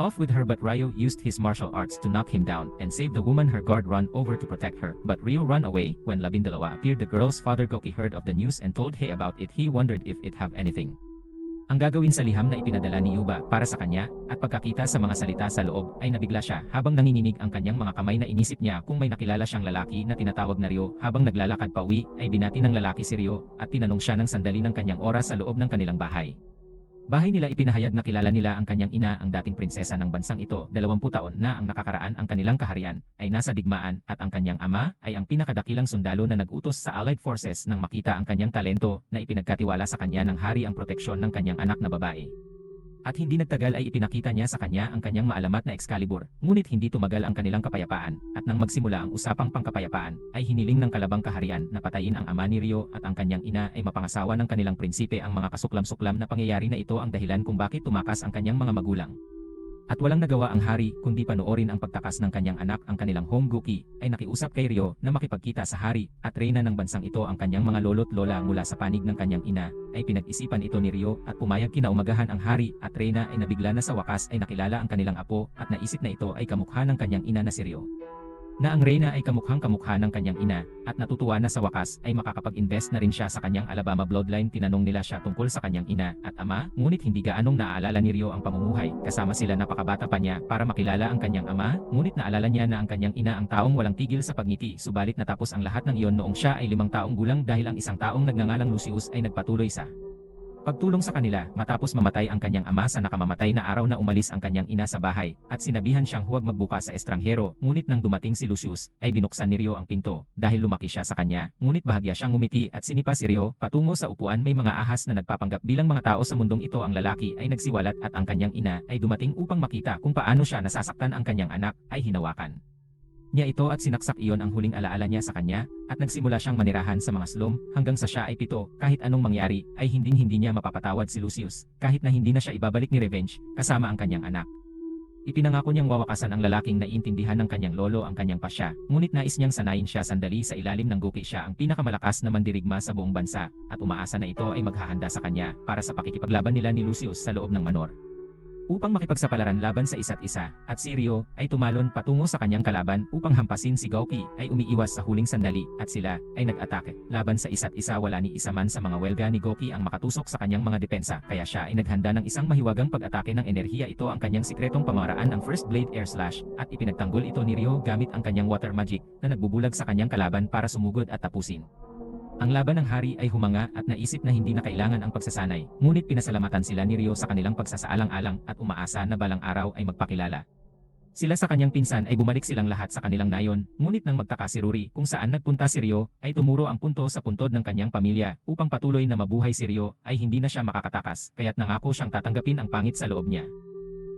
off with her, but Ryo used his martial arts to knock him down and save the woman. Her guard ran over to protect her, but Ryo ran away. When Labindalawa appeared, the girl's father Goki heard of the news and told Hei about it. He wondered if it have anything ang gagawin sa liham na ipinadala ni Yuba para sa kanya, at pagkakita sa mga salita sa loob ay nabigla siya habang nanginginig ang kanyang mga kamay na inisip niya kung may nakilala siyang lalaki na tinatawag na Rio. Habang naglalakad pa uwi ay binati ng lalaki si Rio at tinanong siya ng sandali ng kanyang oras sa loob ng kanilang bahay. Bahay nila ipinahayag na kilala nila ang kanyang ina, ang dating prinsesa ng bansang ito. 20 taon na ang nakakaraan ang kanilang kaharian ay nasa digmaan at ang kanyang ama ay ang pinakadakilang sundalo na nag-utos sa Allied Forces. Nang makita ang kanyang talento na ipinagkatiwala sa kanya ng hari ang proteksyon ng kanyang anak na babae. At hindi nagtagal ay ipinakita niya sa kanya ang kanyang maalamat na Excalibur, ngunit hindi tumagal ang kanilang kapayapaan, at nang magsimula ang usapang pangkapayapaan, ay hiniling ng kalabang kaharian na patayin ang ama ni Rio at ang kanyang ina ay mapangasawa ng kanilang prinsipe. Ang mga kasuklam-suklam na pangyayari na ito ang dahilan kung bakit tumakas ang kanyang mga magulang. At walang nagawa ang hari kundi panoorin ang pagtakas ng kanyang anak. Ang kanilang home Goki ay nakiusap kay Rio na makipagkita sa hari at reyna ng bansang ito. Ang kanyang mga lolo't lola mula sa panig ng kanyang ina ay pinag-isipan ito ni Rio at pumayag. Kinaumagahan ang hari at reyna ay nabigla na sa wakas ay nakilala ang kanilang apo at naisip na ito ay kamukha ng kanyang ina na si Rio. na ang Reyna ay kamukhang-kamukha ng kanyang ina, at natutuwa na sa wakas ay makakapag-invest na rin siya sa kanyang Alabama bloodline. Tinanong nila siya tungkol sa kanyang ina at ama, ngunit hindi gaanong naaalala ni Rio ang pamumuhay, kasama sila napakabata pa niya para makilala ang kanyang ama, ngunit naalala niya na ang kanyang ina ang taong walang tigil sa pagngiti, subalit natapos ang lahat ng iyon noong siya ay 5 taong gulang dahil ang isang taong nagngangalang Lucius ay nagpatuloy sa pagtulong sa kanila matapos mamatay ang kanyang ama sa nakamamatay na araw na umalis ang kanyang ina sa bahay at sinabihan siyang huwag magbuka sa estranghero, ngunit nang dumating si Lucius ay binuksan ni Rio ang pinto dahil lumaki siya sa kanya, ngunit bahagya siyang ngumiti at sinipa si Rio patungo sa upuan. May mga ahas na nagpapanggap bilang mga tao sa mundong ito. Ang lalaki ay nagsiwalat at ang kanyang ina ay dumating upang makita kung paano siya nasasaktan. Ang kanyang anak ay hinawakan niya ito at sinaksak. Iyon ang huling alaala niya sa kanya, at nagsimula siyang manirahan sa mga slum hanggang sa siya ay 7. Kahit anong mangyari ay hindi niya mapapatawad si Lucius, kahit na hindi na siya ibabalik ni Revenge kasama ang kanyang anak. Ipinangako niyang wawakasan ang lalaking naiintindihan ng kanyang lolo ang kanyang pasya, ngunit nais niyang sanayin siya sandali sa ilalim ng guki. Siya ang pinakamalakas na mandirigma sa buong bansa, at umaasa na ito ay maghahanda sa kanya para sa pakikipaglaban nila ni Lucius sa loob ng manor upang makipagsapalaran laban sa isa't isa, at si Rio ay tumalon patungo sa kanyang kalaban upang hampasin si Gouki ay umiiwas sa huling sandali at sila ay nag-atake laban sa isa't isa. Wala ni isa man sa mga welga ni Gouki ang makatusok sa kanyang mga depensa, kaya siya ay naghanda ng isang mahiwagang pag-atake ng enerhiya. Ito ang kanyang sikretong pamaraan, ang First Blade Air Slash, at ipinagtanggol ito ni Rio gamit ang kanyang water magic na nagbubulag sa kanyang kalaban para sumugod at tapusin ang laban. Ng hari ay humanga at naisip na hindi na kailangan ang pagsasanay, ngunit pinasalamatan sila ni Rio sa kanilang pagsasaalang-alang at umaasa na balang araw ay magpakilala sila sa kanyang pinsan. Ay bumalik silang lahat sa kanilang nayon, ngunit nang magtaka si Rory kung saan nagpunta si Rio, ay tumuro ang punto sa puntod ng kanyang pamilya upang patuloy na mabuhay. Si Rio ay hindi na siya makakatakas, kaya't nangako siyang tatanggapin ang pangit sa loob niya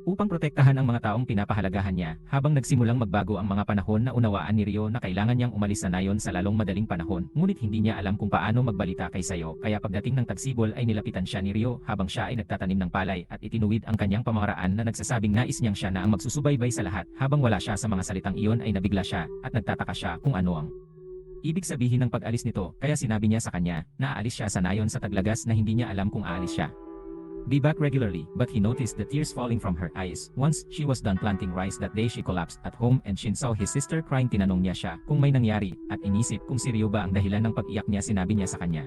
upang protektahan ang mga taong pinapahalagahan niya. Habang nagsimulang magbago ang mga panahon, na unawaan ni Rio na kailangan niyang umalis sa nayon sa lalong madaling panahon, ngunit hindi niya alam kung paano magbalita kay Sayo, kaya pagdating ng tagsibol ay nilapitan siya ni Rio habang siya ay nagtatanim ng palay at itinuwid ang kanyang pamamaraan na nagsasabing nais niyang siya na ang magsusubaybay sa lahat. Habang wala siya sa mga salitang iyon ay nabigla siya at nagtataka siya kung ano ang ibig sabihin ng pag-alis nito, kaya sinabi niya sa kanya na aalis siya sa nayon sa Taglagas na hindi niya alam kung aalis siya be back regularly, but he noticed the tears falling from her eyes. Once she was done planting rice that day, she collapsed at home and Shin saw his sister crying. Tinanong niya siya kung may nangyari at inisip kung si Rio ba ang dahilan ng pag-iyak niya. Sinabi niya sa kanya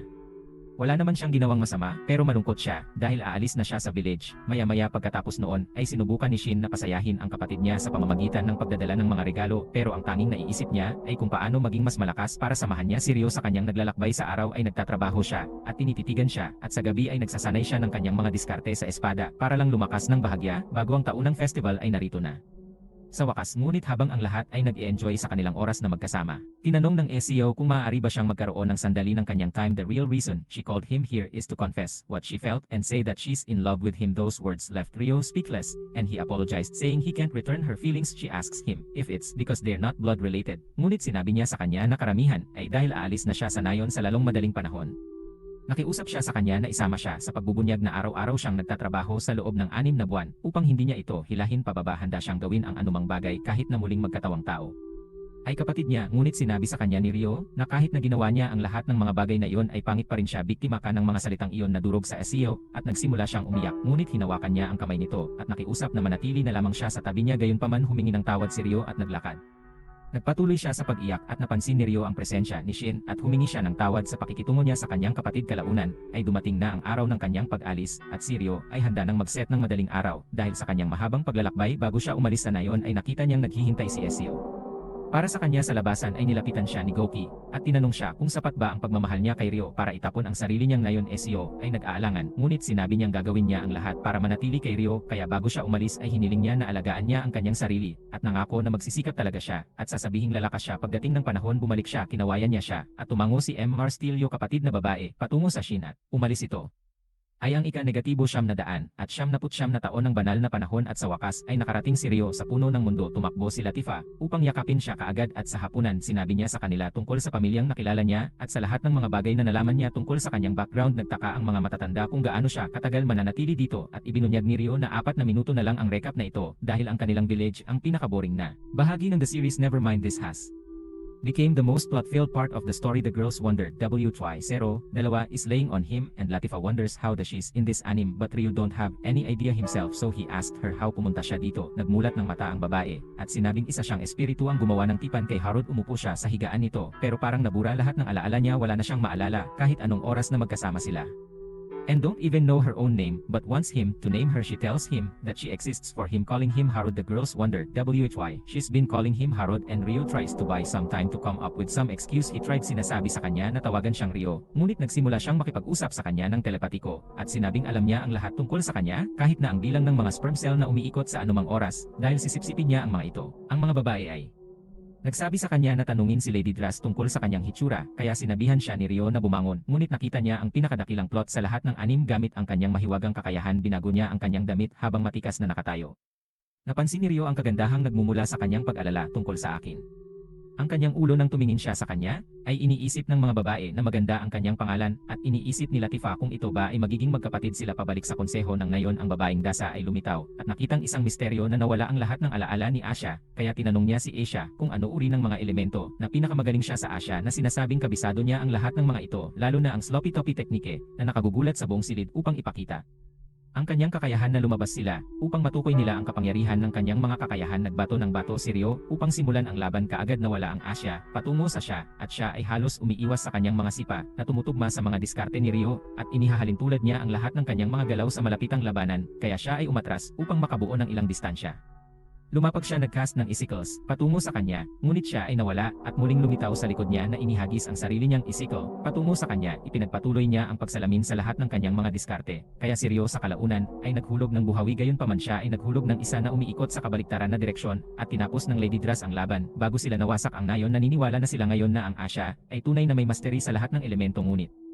wala naman siyang ginawang masama, pero malungkot siya dahil aalis na siya sa village. Maya-maya pagkatapos noon ay sinubukan ni Shin na pasayahin ang kapatid niya sa pamamagitan ng pagdadala ng mga regalo, pero ang tanging naiisip niya ay kung paano maging mas malakas para samahan niya si Rio sa kanyang naglalakbay. Sa araw ay nagtatrabaho siya at tinititigan siya, at sa gabi ay nagsasanay siya ng kanyang mga diskarte sa espada para lang lumakas ng bahagya bago ang taunang festival ay narito na sa wakas. Ngunit habang ang lahat ay nag-i-enjoy sa kanilang oras na magkasama, tinanong ng SEO kung maaari ba siyang magkaroon ng sandali ng kanyang time. The real reason she called him here is to confess what she felt and say that she's in love with him. Those words left Rio speechless, and he apologized, saying he can't return her feelings. She asks him if it's because they're not blood related, ngunit sinabi niya sa kanya na karamihan ay dahil aalis na siya sa nayon sa lalong madaling panahon. Nakiusap siya sa kanya na isama siya sa pagbubunyag na araw-araw siyang nagtatrabaho sa loob ng 6 na buwan upang hindi niya ito hilahin pababa. Handa siyang gawin ang anumang bagay kahit na muling magkatawang tao ay kapatid niya, ngunit sinabi sa kanya ni Rio na kahit na ginawa niya ang lahat ng mga bagay na iyon ay pangit pa rin siya. Biktima ka ng mga salitang iyon na durog sa SEO, at nagsimula siyang umiyak, ngunit hinawakan niya ang kamay nito at nakiusap na manatili na lamang siya sa tabi niya. Gayunpaman humingi ng tawad si Rio at naglakad. Nagpatuloy siya sa pag-iyak at napansin ni Rio ang presensya ni Shin at humingi siya ng tawad sa pakikitungo niya sa kanyang kapatid. Kalaunan ay dumating na ang araw ng kanyang pag-alis at si Rio ay handa ng mag-set ng madaling araw. Dahil sa kanyang mahabang paglalakbay bago siya umalis sa nayon ay nakita niyang naghihintay si SEO para sa kanya sa labasan. Ay nilapitan siya ni Gouki at tinanong siya kung sapat ba ang pagmamahal niya kay Rio para itapon ang sarili niyang nayon. SEO ay nag-aalangan, ngunit sinabi niyang gagawin niya ang lahat para manatili kay Rio, kaya bago siya umalis ay hiniling niya na alagaan niya ang kanyang sarili at nangako na magsisikap talaga siya at sasabihing lalakas siya pagdating ng panahon. Bumalik siya, kinawayan niya siya at tumango si M. Marstillo, kapatid na babae, patungo sa Shin at umalis ito ay ang ika-negatibo 900 at 99 na taon ng banal na panahon. At sa wakas ay nakarating si Rio sa puno ng mundo. Tumakbo si Latifa upang yakapin siya kaagad, at sa hapunan sinabi niya sa kanila tungkol sa pamilyang nakilala niya at sa lahat ng mga bagay na nalaman niya tungkol sa kanyang background. Nagtaka ang mga matatanda kung gaano siya katagal mananatili dito at ibinunyag ni Rio na 4 na minuto na lang ang recap na ito dahil ang kanilang village ang pinakaboring na bahagi ng the series. Nevermind, this has became the most plot-filled part of the story. The girls wondered, dalawa is laying on him, and Latifa wonders how the she's in this anime, but Ryo don't have any idea himself, so he asked her how pumunta siya dito. Nagmulat ng mata ang babae, at sinabing isa siyang espiritu ang gumawa ng tipan kay Harud. Umupo siya sa higaan nito, pero parang nabura lahat ng alaala niya. Wala na siyang maalala kahit anong oras na magkasama sila. And don't even know her own name, but wants him to name her. She tells him that she exists for him, calling him Harud. The girls wondered why she's been calling him Harud, and Ryo tries to buy some time to come up with some excuse. He tried, sinasabi sa kanya na tawagan siyang Ryo, ngunit nagsimula siyang makipag-usap sa kanya ng telepatiko, at sinabing alam niya ang lahat tungkol sa kanya, kahit na ang bilang ng mga sperm cell na umiikot sa anumang oras, dahil sisipsipin niya ang mga ito. Ang mga babae ay nagsabi sa kanya na tanungin si Lady Dras tungkol sa kanyang hitsura, kaya sinabihan siya ni Ryo na bumangon, ngunit nakita niya ang pinakadakilang plot sa lahat ng anim. Gamit ang kanyang mahiwagang kakayahan, binago niya ang kanyang damit habang matikas na nakatayo. Napansin ni Ryo ang kagandahang nagmumula sa kanyang pag-alala tungkol sa akin. Ang kanyang ulo nang tumingin siya sa kanya, ay iniisip ng mga babae na maganda ang kanyang pangalan, at iniisip ni Latifa kung ito ba ay magiging magkapatid sila. Pabalik sa konseho ng ngayon, ang babaeng dasa ay lumitaw, at nakitang isang misteryo na nawala ang lahat ng alaala ni Asha, kaya tinanong niya si Asia kung ano uri ng mga elemento na pinakamagaling siya sa Asha, na sinasabing kabisado niya ang lahat ng mga ito, lalo na ang sloppy toppy technique na nakagugulat sa buong silid upang ipakita ang kanyang kakayahan na lumabas sila, upang matukoy nila ang kapangyarihan ng kanyang mga kakayahan. Nagbato ng bato si Ryo, upang simulan ang laban. Kaagad nawala ang Asya, patungo sa siya, at siya ay halos umiiwas sa kanyang mga sipa, na tumutugma sa mga diskarte ni Ryo, at inihahalin tulad niya ang lahat ng kanyang mga galaw sa malapitang labanan, kaya siya ay umatras, upang makabuo ng ilang distansya. Lumapag siya, nagcast ng icicles patungo sa kanya, ngunit siya ay nawala, at muling lumitaw sa likod niya na inihagis ang sarili niyang icicle patungo sa kanya. Ipinagpatuloy niya ang pagsalamin sa lahat ng kanyang mga diskarte, kaya si Ryo sa kalaunan ay naghulog ng buhawi. Gayunpaman siya ay naghulog ng isa na umiikot sa kabaliktaran na direksyon, at tinapos ng Lady Dras ang laban. Bago sila nawasak ang nayon, naniniwala na sila ngayon na ang Asha ay tunay na may mastery sa lahat ng elemento, ngunit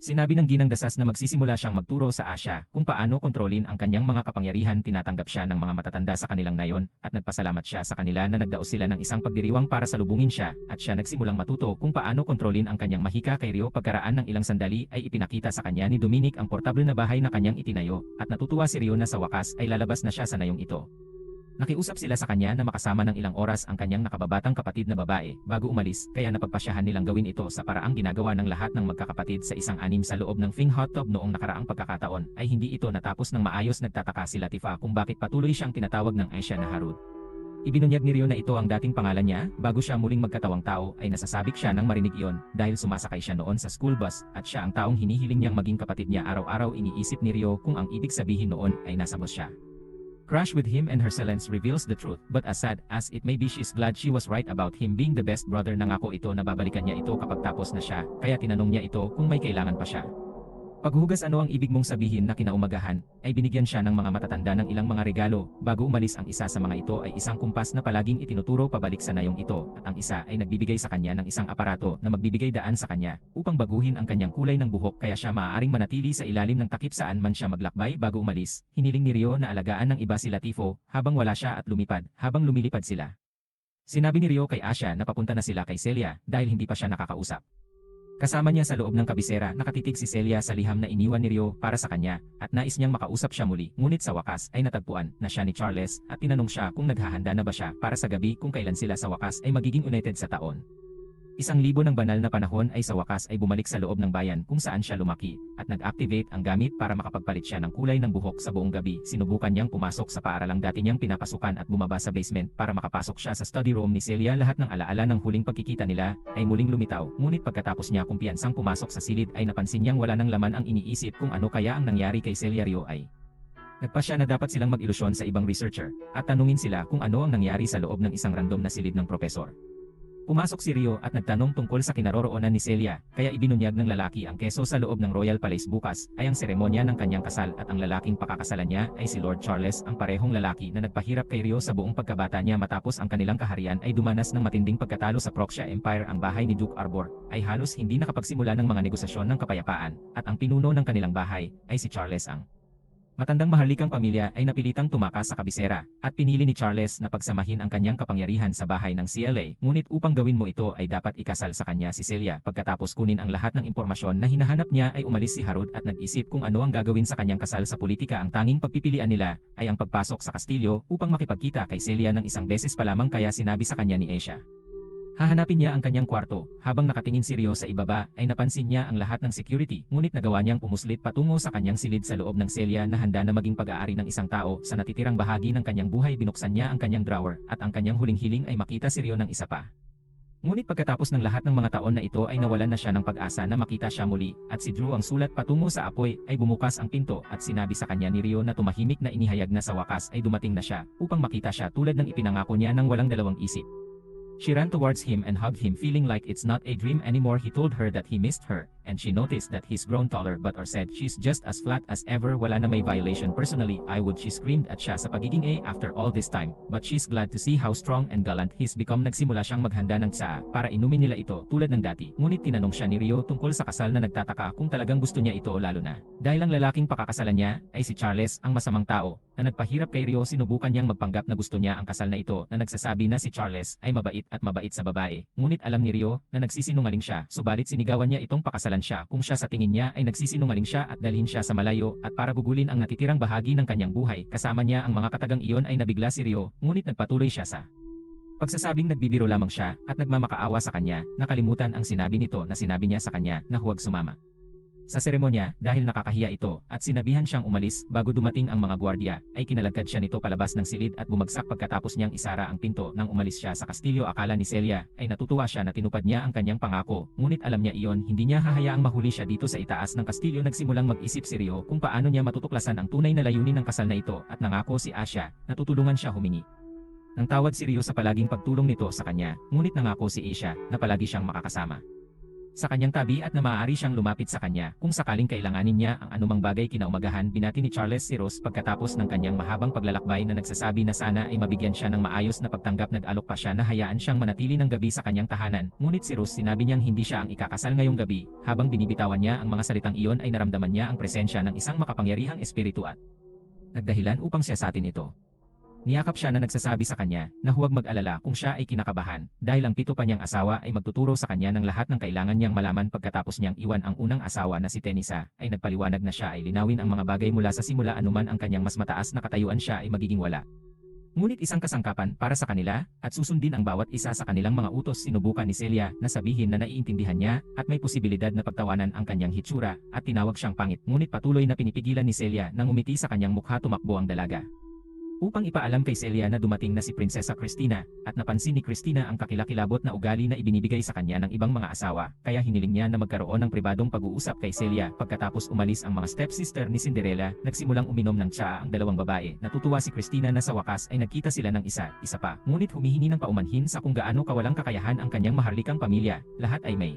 sinabi ng ginang dasas na magsisimula siyang magturo sa Asha kung paano kontrolin ang kanyang mga kapangyarihan. Tinatanggap siya ng mga matatanda sa kanilang nayon, at nagpasalamat siya sa kanila na nagdaos sila ng isang pagdiriwang para salubungin siya, at siya nagsimulang matuto kung paano kontrolin ang kanyang mahika kay Ryo. Pagkaraan ng ilang sandali ay ipinakita sa kanya ni Dominic ang portable na bahay na kanyang itinayo, at natutuwa si Ryo na sa wakas ay lalabas na siya sa nayong ito. Nakiusap sila sa kanya na makasama ng ilang oras ang kanyang nakababatang kapatid na babae bago umalis, kaya napagpasyahan nilang gawin ito sa paraang ginagawa ng lahat ng magkakapatid sa isang anim sa loob ng Fing Hot Tub. Noong nakaraang pagkakataon ay hindi ito natapos ng maayos. Nagtataka si Latifa kung bakit patuloy siyang tinatawag ng Aisha na Harud. Ibinunyag ni Ryo na ito ang dating pangalan niya. Bago siya muling magkatawang tao ay nasasabik siya nang marinig iyon, dahil sumasakay siya noon sa school bus, at siya ang taong hinihiling niyang maging kapatid niya. Araw-araw iniisip ni Ryo kung ang ibig sabihin noon ay nasa bus siya. Crush with him, and her silence reveals the truth, but as sad as it may be, she is glad she was right about him being the best brother. Nangako ito na babalikan niya ito kapag tapos na siya, kaya tinanong niya ito kung may kailangan pa siya. Paghuhugas, ano ang ibig mong sabihin? Na kinaumagahan, ay binigyan siya ng mga matatanda ng ilang mga regalo. Bago umalis, ang isa sa mga ito ay isang kumpas na palaging itinuturo pabalik sa nayong ito, at ang isa ay nagbibigay sa kanya ng isang aparato na magbibigay daan sa kanya upang baguhin ang kanyang kulay ng buhok, kaya siya maaaring manatili sa ilalim ng takip saan man siya maglakbay. Bago umalis, hiniling ni Ryo na alagaan ng iba si Latifo habang wala siya, at lumipad habang lumilipad sila. Sinabi ni Ryo kay Asha na papunta na sila kay Celia dahil hindi pa siya nakakausap. Kasama niya sa loob ng kabisera, nakatitig si Celia sa liham na iniwan ni Ryo para sa kanya, at nais niyang makausap siya muli, ngunit sa wakas ay natagpuan na siya ni Charles, at tinanong siya kung naghahanda na ba siya para sa gabi, kung kailan sila sa wakas ay magiging united sa taon. 1,000 ng banal na panahon ay sa wakas ay bumalik sa loob ng bayan kung saan siya lumaki, at nag-activate ang gamit para makapagpalit siya ng kulay ng buhok sa buong gabi. Sinubukan niyang pumasok sa paaralang dati niyang pinapasukan at bumaba sa basement para makapasok siya sa study room ni Celia. Lahat ng alaala ng huling pagkikita nila ay muling lumitaw, ngunit pagkatapos niya kumpiyansang pumasok sa silid ay napansin niyang wala ng laman ang iniisip kung ano kaya ang nangyari kay Celia. Ryo ay nagpasya na dapat silang mag-ilusyon sa ibang researcher at tanungin sila kung ano ang nangyari sa loob ng isang random na silid ng profesor. Pumasok si Ryo at nagtanong tungkol sa kinaroroonan ni Celia, kaya ibinunyag ng lalaki ang keso sa loob ng Royal Palace. Bukas ay ang seremonya ng kanyang kasal, at ang lalaking pakakasalan niya ay si Lord Charles, ang parehong lalaki na nagpahirap kay Ryo sa buong pagkabata niya. Matapos ang kanilang kaharian ay dumanas ng matinding pagkatalo sa Proxia Empire. Ang bahay ni Duke Arbor ay halos hindi nakapagsimula ng mga negosasyon ng kapayapaan, at ang pinuno ng kanilang bahay ay si Charles. Ang matandang maharlikang pamilya ay napilitang tumakas sa kabisera, at pinili ni Charles na pagsamahin ang kanyang kapangyarihan sa bahay ng CLA. Ngunit upang gawin mo ito ay dapat ikasal sa kanya si Celia. Pagkatapos kunin ang lahat ng impormasyon na hinahanap niya ay umalis si Harud at nag-isip kung ano ang gagawin sa kanyang kasal. Sa politika, ang tanging pagpipilian nila ay ang pagpasok sa kastilyo upang makipagkita kay Celia ng isang beses pa lamang, kaya sinabi sa kanya ni Asia, Hahanapin niya ang kanyang kwarto, habang nakatingin si Rio sa ibaba, ay napansin niya ang lahat ng security, ngunit nagawa niyang pumuslit patungo sa kanyang silid sa loob ng selya na handa na maging pag-aari ng isang tao. Sa natitirang bahagi ng kanyang buhay binuksan niya ang kanyang drawer, at ang kanyang huling hiling ay makita si Rio ng isa pa. Ngunit pagkatapos ng lahat ng mga taon na ito ay nawalan na siya ng pag-asa na makita siya muli, at si Drew ang sulat patungo sa apoy, ay bumukas ang pinto at sinabi sa kanya ni Rio na tumahimik na inihayag na sa wakas ay dumating na siya, upang makita siya tulad ng ipinangako niya ng walang dalawang isip. She ran towards him and hugged him, feeling like it's not a dream anymore. He told her that he missed her, and she noticed that he's grown taller but or said she's just as flat as ever. Wala na may violation. Personally, I would. She screamed at siya sa pagiging A after all this time, but she's glad to see how strong and gallant he's become. Nagsimula siyang maghanda ng tsaa para inumin nila ito tulad ng dati. Ngunit tinanong siya ni Rio tungkol sa kasal na nagtataka kung talagang gusto niya ito, lalo na dahil ang lalaking pakakasalan niya ay si Charles, ang masamang tao na nagpahirap kay Rio. Sinubukan niyang magpanggap na gusto niya ang kasal na ito, na nagsasabi na si Charles ay mabait at mabait sa babae. Ngunit alam ni Rio na nagsisinungaling siya, subalit sinigawan niya itong pakasalan siya kung siya sa tingin niya ay nagsisinungaling siya at dalhin siya sa malayo at para gugulin ang natitirang bahagi ng kanyang buhay. Kasama niya ang mga katagang iyon ay nabigla si Rio, ngunit nagpatuloy siya sa pagsasabing nagbibiro lamang siya at nagmamakaawa sa kanya. Nakalimutan ang sinabi nito na sinabi niya sa kanya na huwag sumama sa seremonya dahil nakakahiya ito, at sinabihan siyang umalis. Bago dumating ang mga gwardiya, ay kinalagkad siya nito palabas ng silid at bumagsak pagkatapos niyang isara ang pinto. Nang umalis siya sa kastilyo, akala ni Celia ay natutuwa siya na tinupad niya ang kanyang pangako, ngunit alam niya iyon, hindi niya hahayaang mahuli siya dito sa itaas ng kastilyo. Nagsimulang mag-isip si Rio kung paano niya matutuklasan ang tunay na layunin ng kasal na ito, at nangako si Asha na tutulungan siya humingi ng tawad si Rio sa palaging pagtulong nito sa kanya, ngunit nangako si Asha na palagi siyang makakasama sa kanyang tabi at na maaari siyang lumapit sa kanya kung sakaling kailanganin niya ang anumang bagay. Kinaumagahan, binati ni Charles si Rose pagkatapos ng kanyang mahabang paglalakbay na nagsasabi na sana ay mabigyan siya ng maayos na pagtanggap. Nag-alok pa siya na hayaan siyang manatili ng gabi sa kanyang tahanan, ngunit si Rose sinabi niyang hindi siya ang ikakasal ngayong gabi. Habang binibitawan niya ang mga salitang iyon ay naramdaman niya ang presensya ng isang makapangyarihang espiritu at nagdahilan upang siyasatin ito. Niyakap siya na nagsasabi sa kanya na huwag mag-alala kung siya ay kinakabahan, dahil ang pito pa niyang asawa ay magtuturo sa kanya ng lahat ng kailangan niyang malaman. Pagkatapos niyang iwan ang unang asawa na si Tenisa, ay nagpaliwanag na siya ay linawin ang mga bagay mula sa simula. Anuman ang kanyang mas mataas na katayuan, siya ay magiging wala. Ngunit isang kasangkapan para sa kanila, at susundin ang bawat isa sa kanilang mga utos. Sinubukan ni Celia na sabihin na naiintindihan niya at may posibilidad na pagtawanan ang kanyang hitsura at tinawag siyang pangit, ngunit patuloy na pinipigilan ni Celia nang umiti sa kanyang mukha. Tumakbo ang dalaga upang ipaalam kay Celia na dumating na si Prinsesa Cristina, at napansin ni Cristina ang kakilakilabot na ugali na ibinibigay sa kanya ng ibang mga asawa, kaya hiniling niya na magkaroon ng pribadong pag-uusap kay Celia. Pagkatapos umalis ang mga stepsister ni Cinderella, nagsimulang uminom ng tsaa ang dalawang babae. Natutuwa si Cristina na sa wakas ay nagkita sila ng isa pa, ngunit humihingi ng paumanhin sa kung gaano kawalang kakayahan ang kanyang maharlikang pamilya. Lahat ay may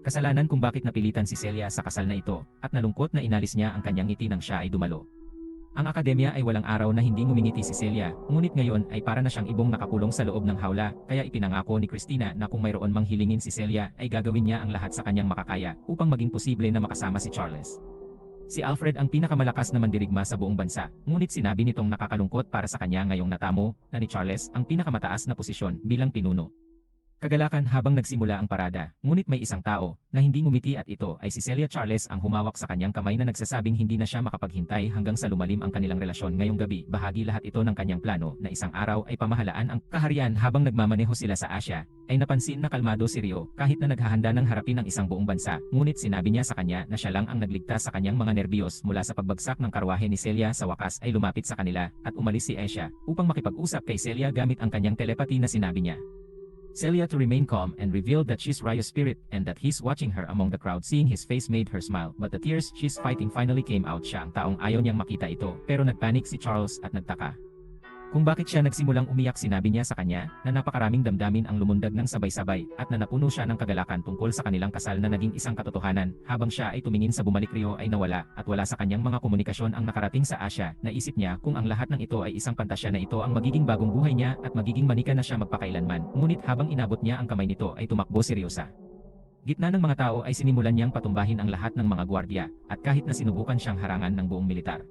kasalanan kung bakit napilitan si Celia sa kasal na ito, at nalungkot na inalis niya ang kanyang ngiti nang siya ay dumalo. Ang akademya ay walang araw na hindi ngumingiti si Celia, ngunit ngayon ay para na siyang ibong nakakulong sa loob ng hawla, kaya ipinangako ni Cristina na kung mayroon mang hilingin si Celia ay gagawin niya ang lahat sa kanyang makakaya upang maging posible na makasama si Charles. Si Alfred ang pinakamalakas na mandirigma sa buong bansa, ngunit sinabi nitong nakakalungkot para sa kanya ngayong natamo na ni Charles ang pinakamataas na posisyon bilang pinuno. Kagalakan habang nagsimula ang parada, ngunit may isang tao na hindi ngumiti, at ito ay si Celia. Charles ang humawak sa kanyang kamay na nagsasabing hindi na siya makapaghintay hanggang sa lumalim ang kanilang relasyon ngayong gabi. Bahagi lahat ito ng kanyang plano na isang araw ay pamahalaan ang kaharian. Habang nagmamaneho sila sa Asia, ay napansin na kalmado si Rio kahit na naghahanda ng harapin ang isang buong bansa, ngunit sinabi niya sa kanya na siya lang ang nagligtas sa kanyang mga nerbiyos mula sa pagbagsak ng karwahe ni Celia. Sa wakas ay lumapit sa kanila at umalis si Asia upang makipag-usap kay Celia gamit ang kanyang telepathy na sinabi niya Celia to remain calm and revealed that she's Ryo's spirit and that he's watching her among the crowd. Seeing his face made her smile, but the tears she's fighting finally came out. Siya ang taong ayaw niyang makita ito, pero nagpanik si Charles at nagtaka kung bakit siya nagsimulang umiyak. Sinabi niya sa kanya na napakaraming damdamin ang lumundag ng sabay-sabay at na napuno siya ng kagalakan tungkol sa kanilang kasal na naging isang katotohanan. Habang siya ay tumingin sa bumalik, Rio ay nawala at wala sa kanyang mga komunikasyon ang nakarating sa Asia. Naisip niya kung ang lahat ng ito ay isang pantasya, na ito ang magiging bagong buhay niya at magiging manika na siya magpakailanman. Ngunit habang inabot niya ang kamay nito ay tumakbo si Rio sa gitna ng mga tao. Ay sinimulan niyang patumbahin ang lahat ng mga gwardiya, at kahit na sinubukan siyang harangan ng buong militar,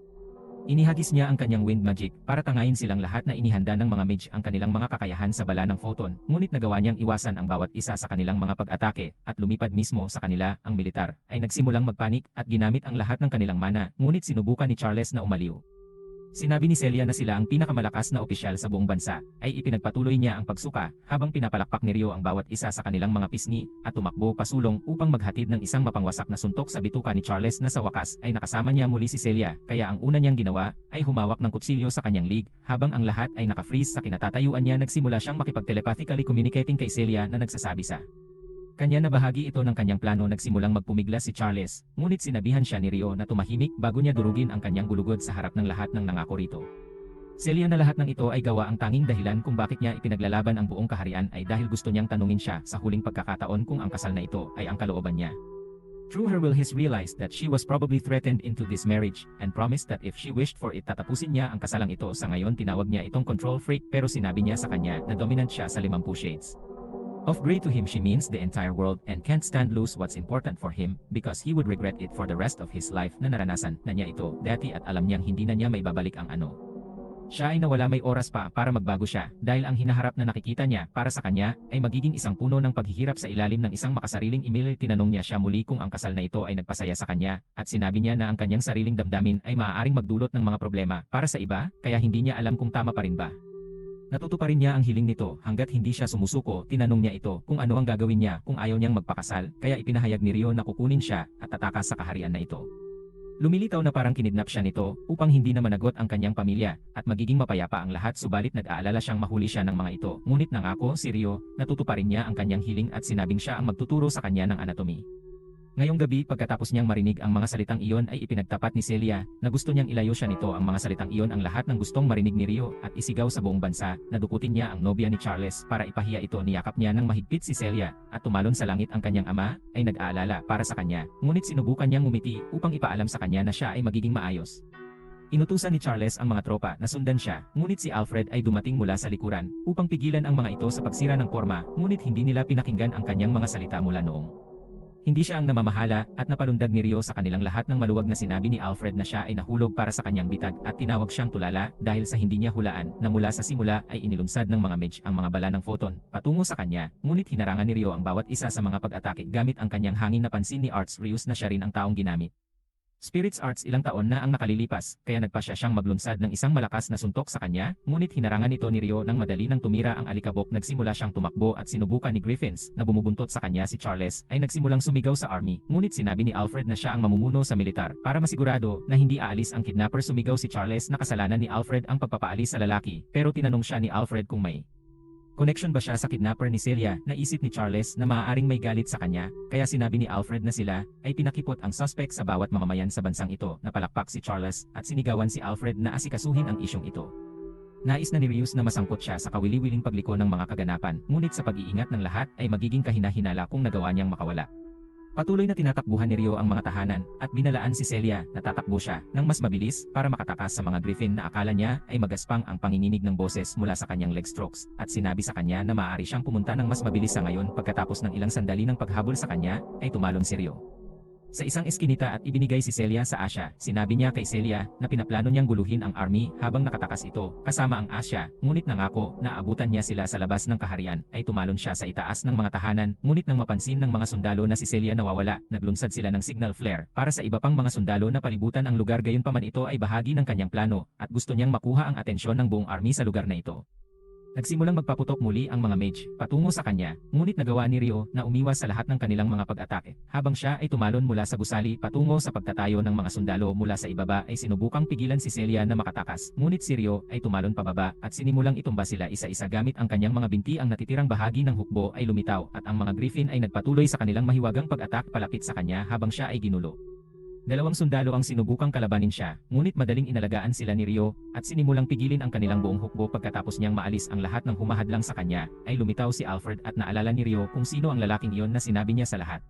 inihagis niya ang kanyang wind magic para tangayin silang lahat na inihanda ng mga mage ang kanilang mga kakayahan sa bala ng photon. Ngunit nagawa niyang iwasan ang bawat isa sa kanilang mga pag-atake at lumipad mismo sa kanila. Ang militar ay nagsimulang magpanik at ginamit ang lahat ng kanilang mana, ngunit sinubukan ni Charles na umaliw. Sinabi ni Celia na sila ang pinakamalakas na opisyal sa buong bansa, ay ipinagpatuloy niya ang pagsuka habang pinapalakpak ni Rio ang bawat isa sa kanilang mga pisngi at tumakbo pasulong upang maghatid ng isang mapangwasak na suntok sa bituka ni Charles na sa wakas ay nakasama niya muli si Celia, kaya ang una niyang ginawa ay humawak ng kutsilyo sa kanyang lig habang ang lahat ay nakafreeze sa kinatatayuan niya. Nagsimula siyang makipag-telepathically communicating kay Celia na nagsasabi sa kanya na bahagi ito ng kanyang plano. Nagsimulang magpumiglas si Charles, ngunit sinabihan siya ni Rio na tumahimik bago niya durugin ang kanyang gulugod sa harap ng lahat ng nangako rito. Celia na lahat ng ito ay gawa ang tanging dahilan kung bakit niya ipinaglalaban ang buong kaharian ay dahil gusto niyang tanungin siya sa huling pagkakataon kung ang kasal na ito ay ang kalooban niya. Through her will he realized that she was probably threatened into this marriage and promised that if she wished for it tatapusin niya ang kasalang ito. Sa ngayon tinawag niya itong control freak pero sinabi niya sa kanya na dominant siya sa 50 shades of grey. To him she means the entire world and can't stand lose what's important for him because he would regret it for the rest of his life. Na naranasan na niya ito dati at alam niyang hindi na niya maibabalik ang ano. Siya ay nawala may oras pa para magbago siya dahil ang hinaharap na nakikita niya para sa kanya ay magiging isang puno ng paghihirap sa ilalim ng isang makasariling email. Tinanong niya siya muli kung ang kasal na ito ay nagpasaya sa kanya at sinabi niya na ang kanyang sariling damdamin ay maaaring magdulot ng mga problema para sa iba kaya hindi niya alam kung tama pa rin ba. Natutuparin niya ang hiling nito hanggat hindi siya sumusuko. Tinanong niya ito kung ano ang gagawin niya kung ayaw niyang magpakasal kaya ipinahayag ni Rio na kukunin siya at tatakas sa kaharian na ito. Lumilitaw na parang kinidnap siya nito upang hindi na managot ang kanyang pamilya at magiging mapayapa ang lahat, subalit nag-aalala siyang mahuli siya ng mga ito. Ngunit nangako si Rio na tutuparin niya ang kanyang hiling at sinabing siya ang magtuturo sa kanya ng anatomy. Ngayong gabi pagkatapos niyang marinig ang mga salitang iyon ay ipinagtapat ni Celia na gusto niyang ilayo siya nito. Ang mga salitang iyon ang lahat ng gustong marinig ni Rio at isigaw sa buong bansa na dukutin niya ang nobya ni Charles para ipahiya ito. Niyakap niya ng mahigpit si Celia at tumalon sa langit. Ang kanyang ama ay nag-aalala para sa kanya ngunit sinubukan niyang ngumiti upang ipaalam sa kanya na siya ay magiging maayos. Inutusan ni Charles ang mga tropa na sundan siya, ngunit si Alfred ay dumating mula sa likuran upang pigilan ang mga ito sa pagsira ng porma, ngunit hindi nila pinakinggan ang kanyang mga salita mula noong hindi siya ang namamahala at napalundag ni Rio sa kanilang lahat ng maluwag na sinabi ni Alfred na siya ay nahulog para sa kanyang bitag at tinawag siyang tulala dahil sa hindi niya hulaan na mula sa simula ay inilunsad ng mga mage ang mga bala ng photon patungo sa kanya, ngunit hinarangan ni Rio ang bawat isa sa mga pag-atake gamit ang kanyang hangin. Napansin ni Arts Rios na siya rin ang taong ginamit Spirits Arts. Ilang taon na ang nakalilipas, kaya nagpasya siyang maglunsad ng isang malakas na suntok sa kanya, ngunit hinarangan ito ni Rio nang madali nang tumira ang alikabok. Nagsimula siyang tumakbo at sinubukan ni Griffins na bumubuntot sa kanya. Si Charles ay nagsimulang sumigaw sa army, ngunit sinabi ni Alfred na siya ang mamumuno sa militar para masigurado na hindi aalis ang kidnapper. Sumigaw si Charles na kasalanan ni Alfred ang pagpapaalis sa lalaki, pero tinanong siya ni Alfred kung may connection ba siya sa kidnapper ni Celia. Naisip ni Charles na maaaring may galit sa kanya, kaya sinabi ni Alfred na sila ay pinakipot ang suspect sa bawat mamamayan sa bansang ito. Napalakpak si Charles at sinigawan si Alfred na asikasuhin ang isyong ito. Nais na ni Rios na masangkot siya sa kawili-wiling pagliko ng mga kaganapan, ngunit sa pag-iingat ng lahat ay magiging kahina-hinala kung nagawa niyang makawala. Patuloy na tinatakbuhan ni Rio ang mga tahanan at binalaan si Celia na tatakbo siya ng mas mabilis para makatakas sa mga griffin na akala niya ay magaspang ang panginginig ng boses mula sa kanyang leg strokes at sinabi sa kanya na maaari siyang pumunta ng mas mabilis. Sa ngayon, pagkatapos ng ilang sandali ng paghabol sa kanya, ay tumalon si Rio sa isang eskinita at ibinigay si Celia sa Asya. Sinabi niya kay Celia na pinaplano niyang guluhin ang army habang nakatakas ito kasama ang Asya, ngunit nangako na abutan niya sila sa labas ng kaharian. Ay tumalon siya sa itaas ng mga tahanan, ngunit nang mapansin ng mga sundalo na si Celia nawawala, naglunsad sila ng signal flare para sa iba pang mga sundalo na palibutan ang lugar. Gayunpaman ito ay bahagi ng kanyang plano at gusto niyang makuha ang atensyon ng buong army sa lugar na ito. Nagsimulang magpaputok muli ang mga mage patungo sa kanya, ngunit nagawa ni Rio na umiwas sa lahat ng kanilang mga pag-atake. Habang siya ay tumalon mula sa gusali patungo sa pagtatayo ng mga sundalo mula sa ibaba, ay sinubukang pigilan si Celia na makatakas, ngunit si Rio ay tumalon pababa at sinimulang itumba sila isa-isa gamit ang kanyang mga binti. Ang natitirang bahagi ng hukbo ay lumitaw at ang mga griffin ay nagpatuloy sa kanilang mahiwagang pag-atak palapit sa kanya habang siya ay ginulo. Dalawang sundalo ang sinubukang kalabanin siya, ngunit madaling inalagaan sila ni Rio at sinimulang pigilin ang kanilang buong hukbo. Pagkatapos niyang maalis ang lahat ng humahadlang sa kanya, ay lumitaw si Alfred at naalala ni Rio kung sino ang lalaking iyon na sinabi niya sa lahat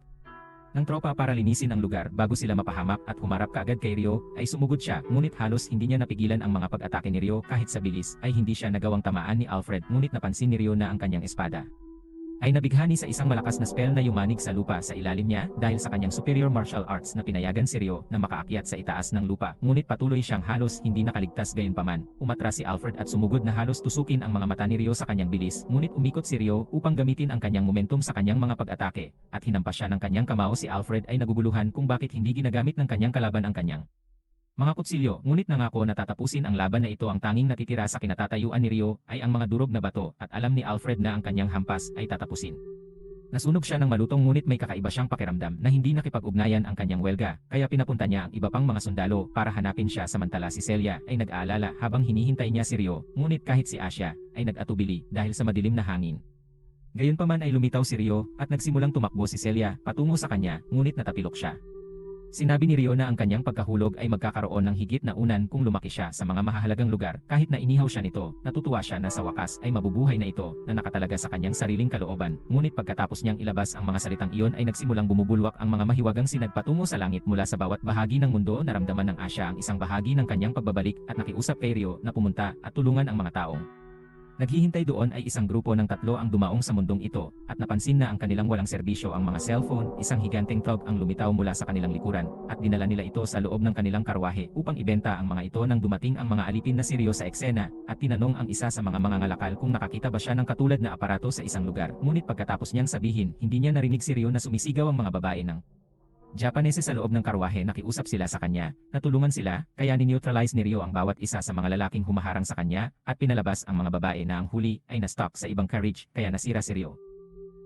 ng tropa para linisin ang lugar bago sila mapahamak at humarap kaagad kay Rio. Ay sumugod siya, ngunit halos hindi niya napigilan ang mga pag-atake ni Rio. Kahit sa bilis ay hindi siya nagawang tamaan ni Alfred, ngunit napansin ni Rio na ang kanyang espada ay nabighani sa isang malakas na spell na yumanig sa lupa sa ilalim niya dahil sa kanyang superior martial arts na pinayagan si Rio na makaakyat sa itaas ng lupa, ngunit patuloy siyang halos hindi nakaligtas. Gayunpaman, umatras si Alfred at sumugod na halos tusukin ang mga mata ni Rio sa kanyang bilis, ngunit umikot si Rio upang gamitin ang kanyang momentum sa kanyang mga pag-atake at hinampas siya ng kanyang kamao. Si Alfred ay naguguluhan kung bakit hindi ginagamit ng kanyang kalaban ang kanyang Mga kutsilyo, ngunit nangako na tatapusin ang laban na ito. Ang tanging natitira sa kinatatayuan ni Rio ay ang mga durog na bato at alam ni Alfred na ang kanyang hampas ay tatapusin. Nasunog siya ng malutong ngunit may kakaiba siyang pakiramdam na hindi nakipag-ugnayan ang kanyang welga, kaya pinapunta niya ang iba pang mga sundalo para hanapin siya samantala si Celia ay nag-aalala habang hinihintay niya si Rio, ngunit kahit si Asia ay nag-atubili dahil sa madilim na hangin. Gayunpaman ay lumitaw si Rio at nagsimulang tumakbo si Celia patungo sa kanya, ngunit natapilok siya. Sinabi ni Rio na ang kanyang pagkahulog ay magkakaroon ng higit na unan kung lumaki siya sa mga mahahalagang lugar. Kahit na inihaw siya nito, natutuwa siya na sa wakas ay mabubuhay na ito na nakatalaga sa kanyang sariling kalooban. Ngunit pagkatapos niyang ilabas ang mga salitang iyon ay nagsimulang bumubulwak ang mga mahiwagang sinag patungo sa langit mula sa bawat bahagi ng mundo. Naramdaman ng Asia ang isang bahagi ng kanyang pagbabalik at nakiusap kay Rio na pumunta at tulungan ang mga taong naghihintay doon. Ay isang grupo ng 3 ang dumaong sa mundong ito at napansin na ang kanilang walang serbisyo ang mga cellphone. Isang higanteng tug ang lumitaw mula sa kanilang likuran at dinala nila ito sa loob ng kanilang karwahe upang ibenta ang mga ito. Nang dumating ang mga alipin na si Rio sa eksena at tinanong ang isa sa mga mangangalakal kung nakakita ba siya ng katulad na aparato sa isang lugar. Ngunit pagkatapos niyang sabihin, hindi niya narinig si Rio na sumisigaw ang mga babae ng Japanese sa loob ng karwahe. Nakiusap sila sa kanya, natulungan sila, kaya ni-neutralize ni Rio ang bawat isa sa mga lalaking humaharang sa kanya, at pinalabas ang mga babae na ang huli ay na-stuck sa ibang carriage, kaya nasira si Rio.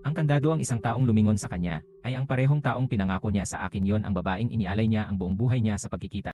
Ang kandado ang isang taong lumingon sa kanya, ay ang parehong taong pinangako niya sa akin. Yon ang babaeng inialay niya ang buong buhay niya sa pagkikita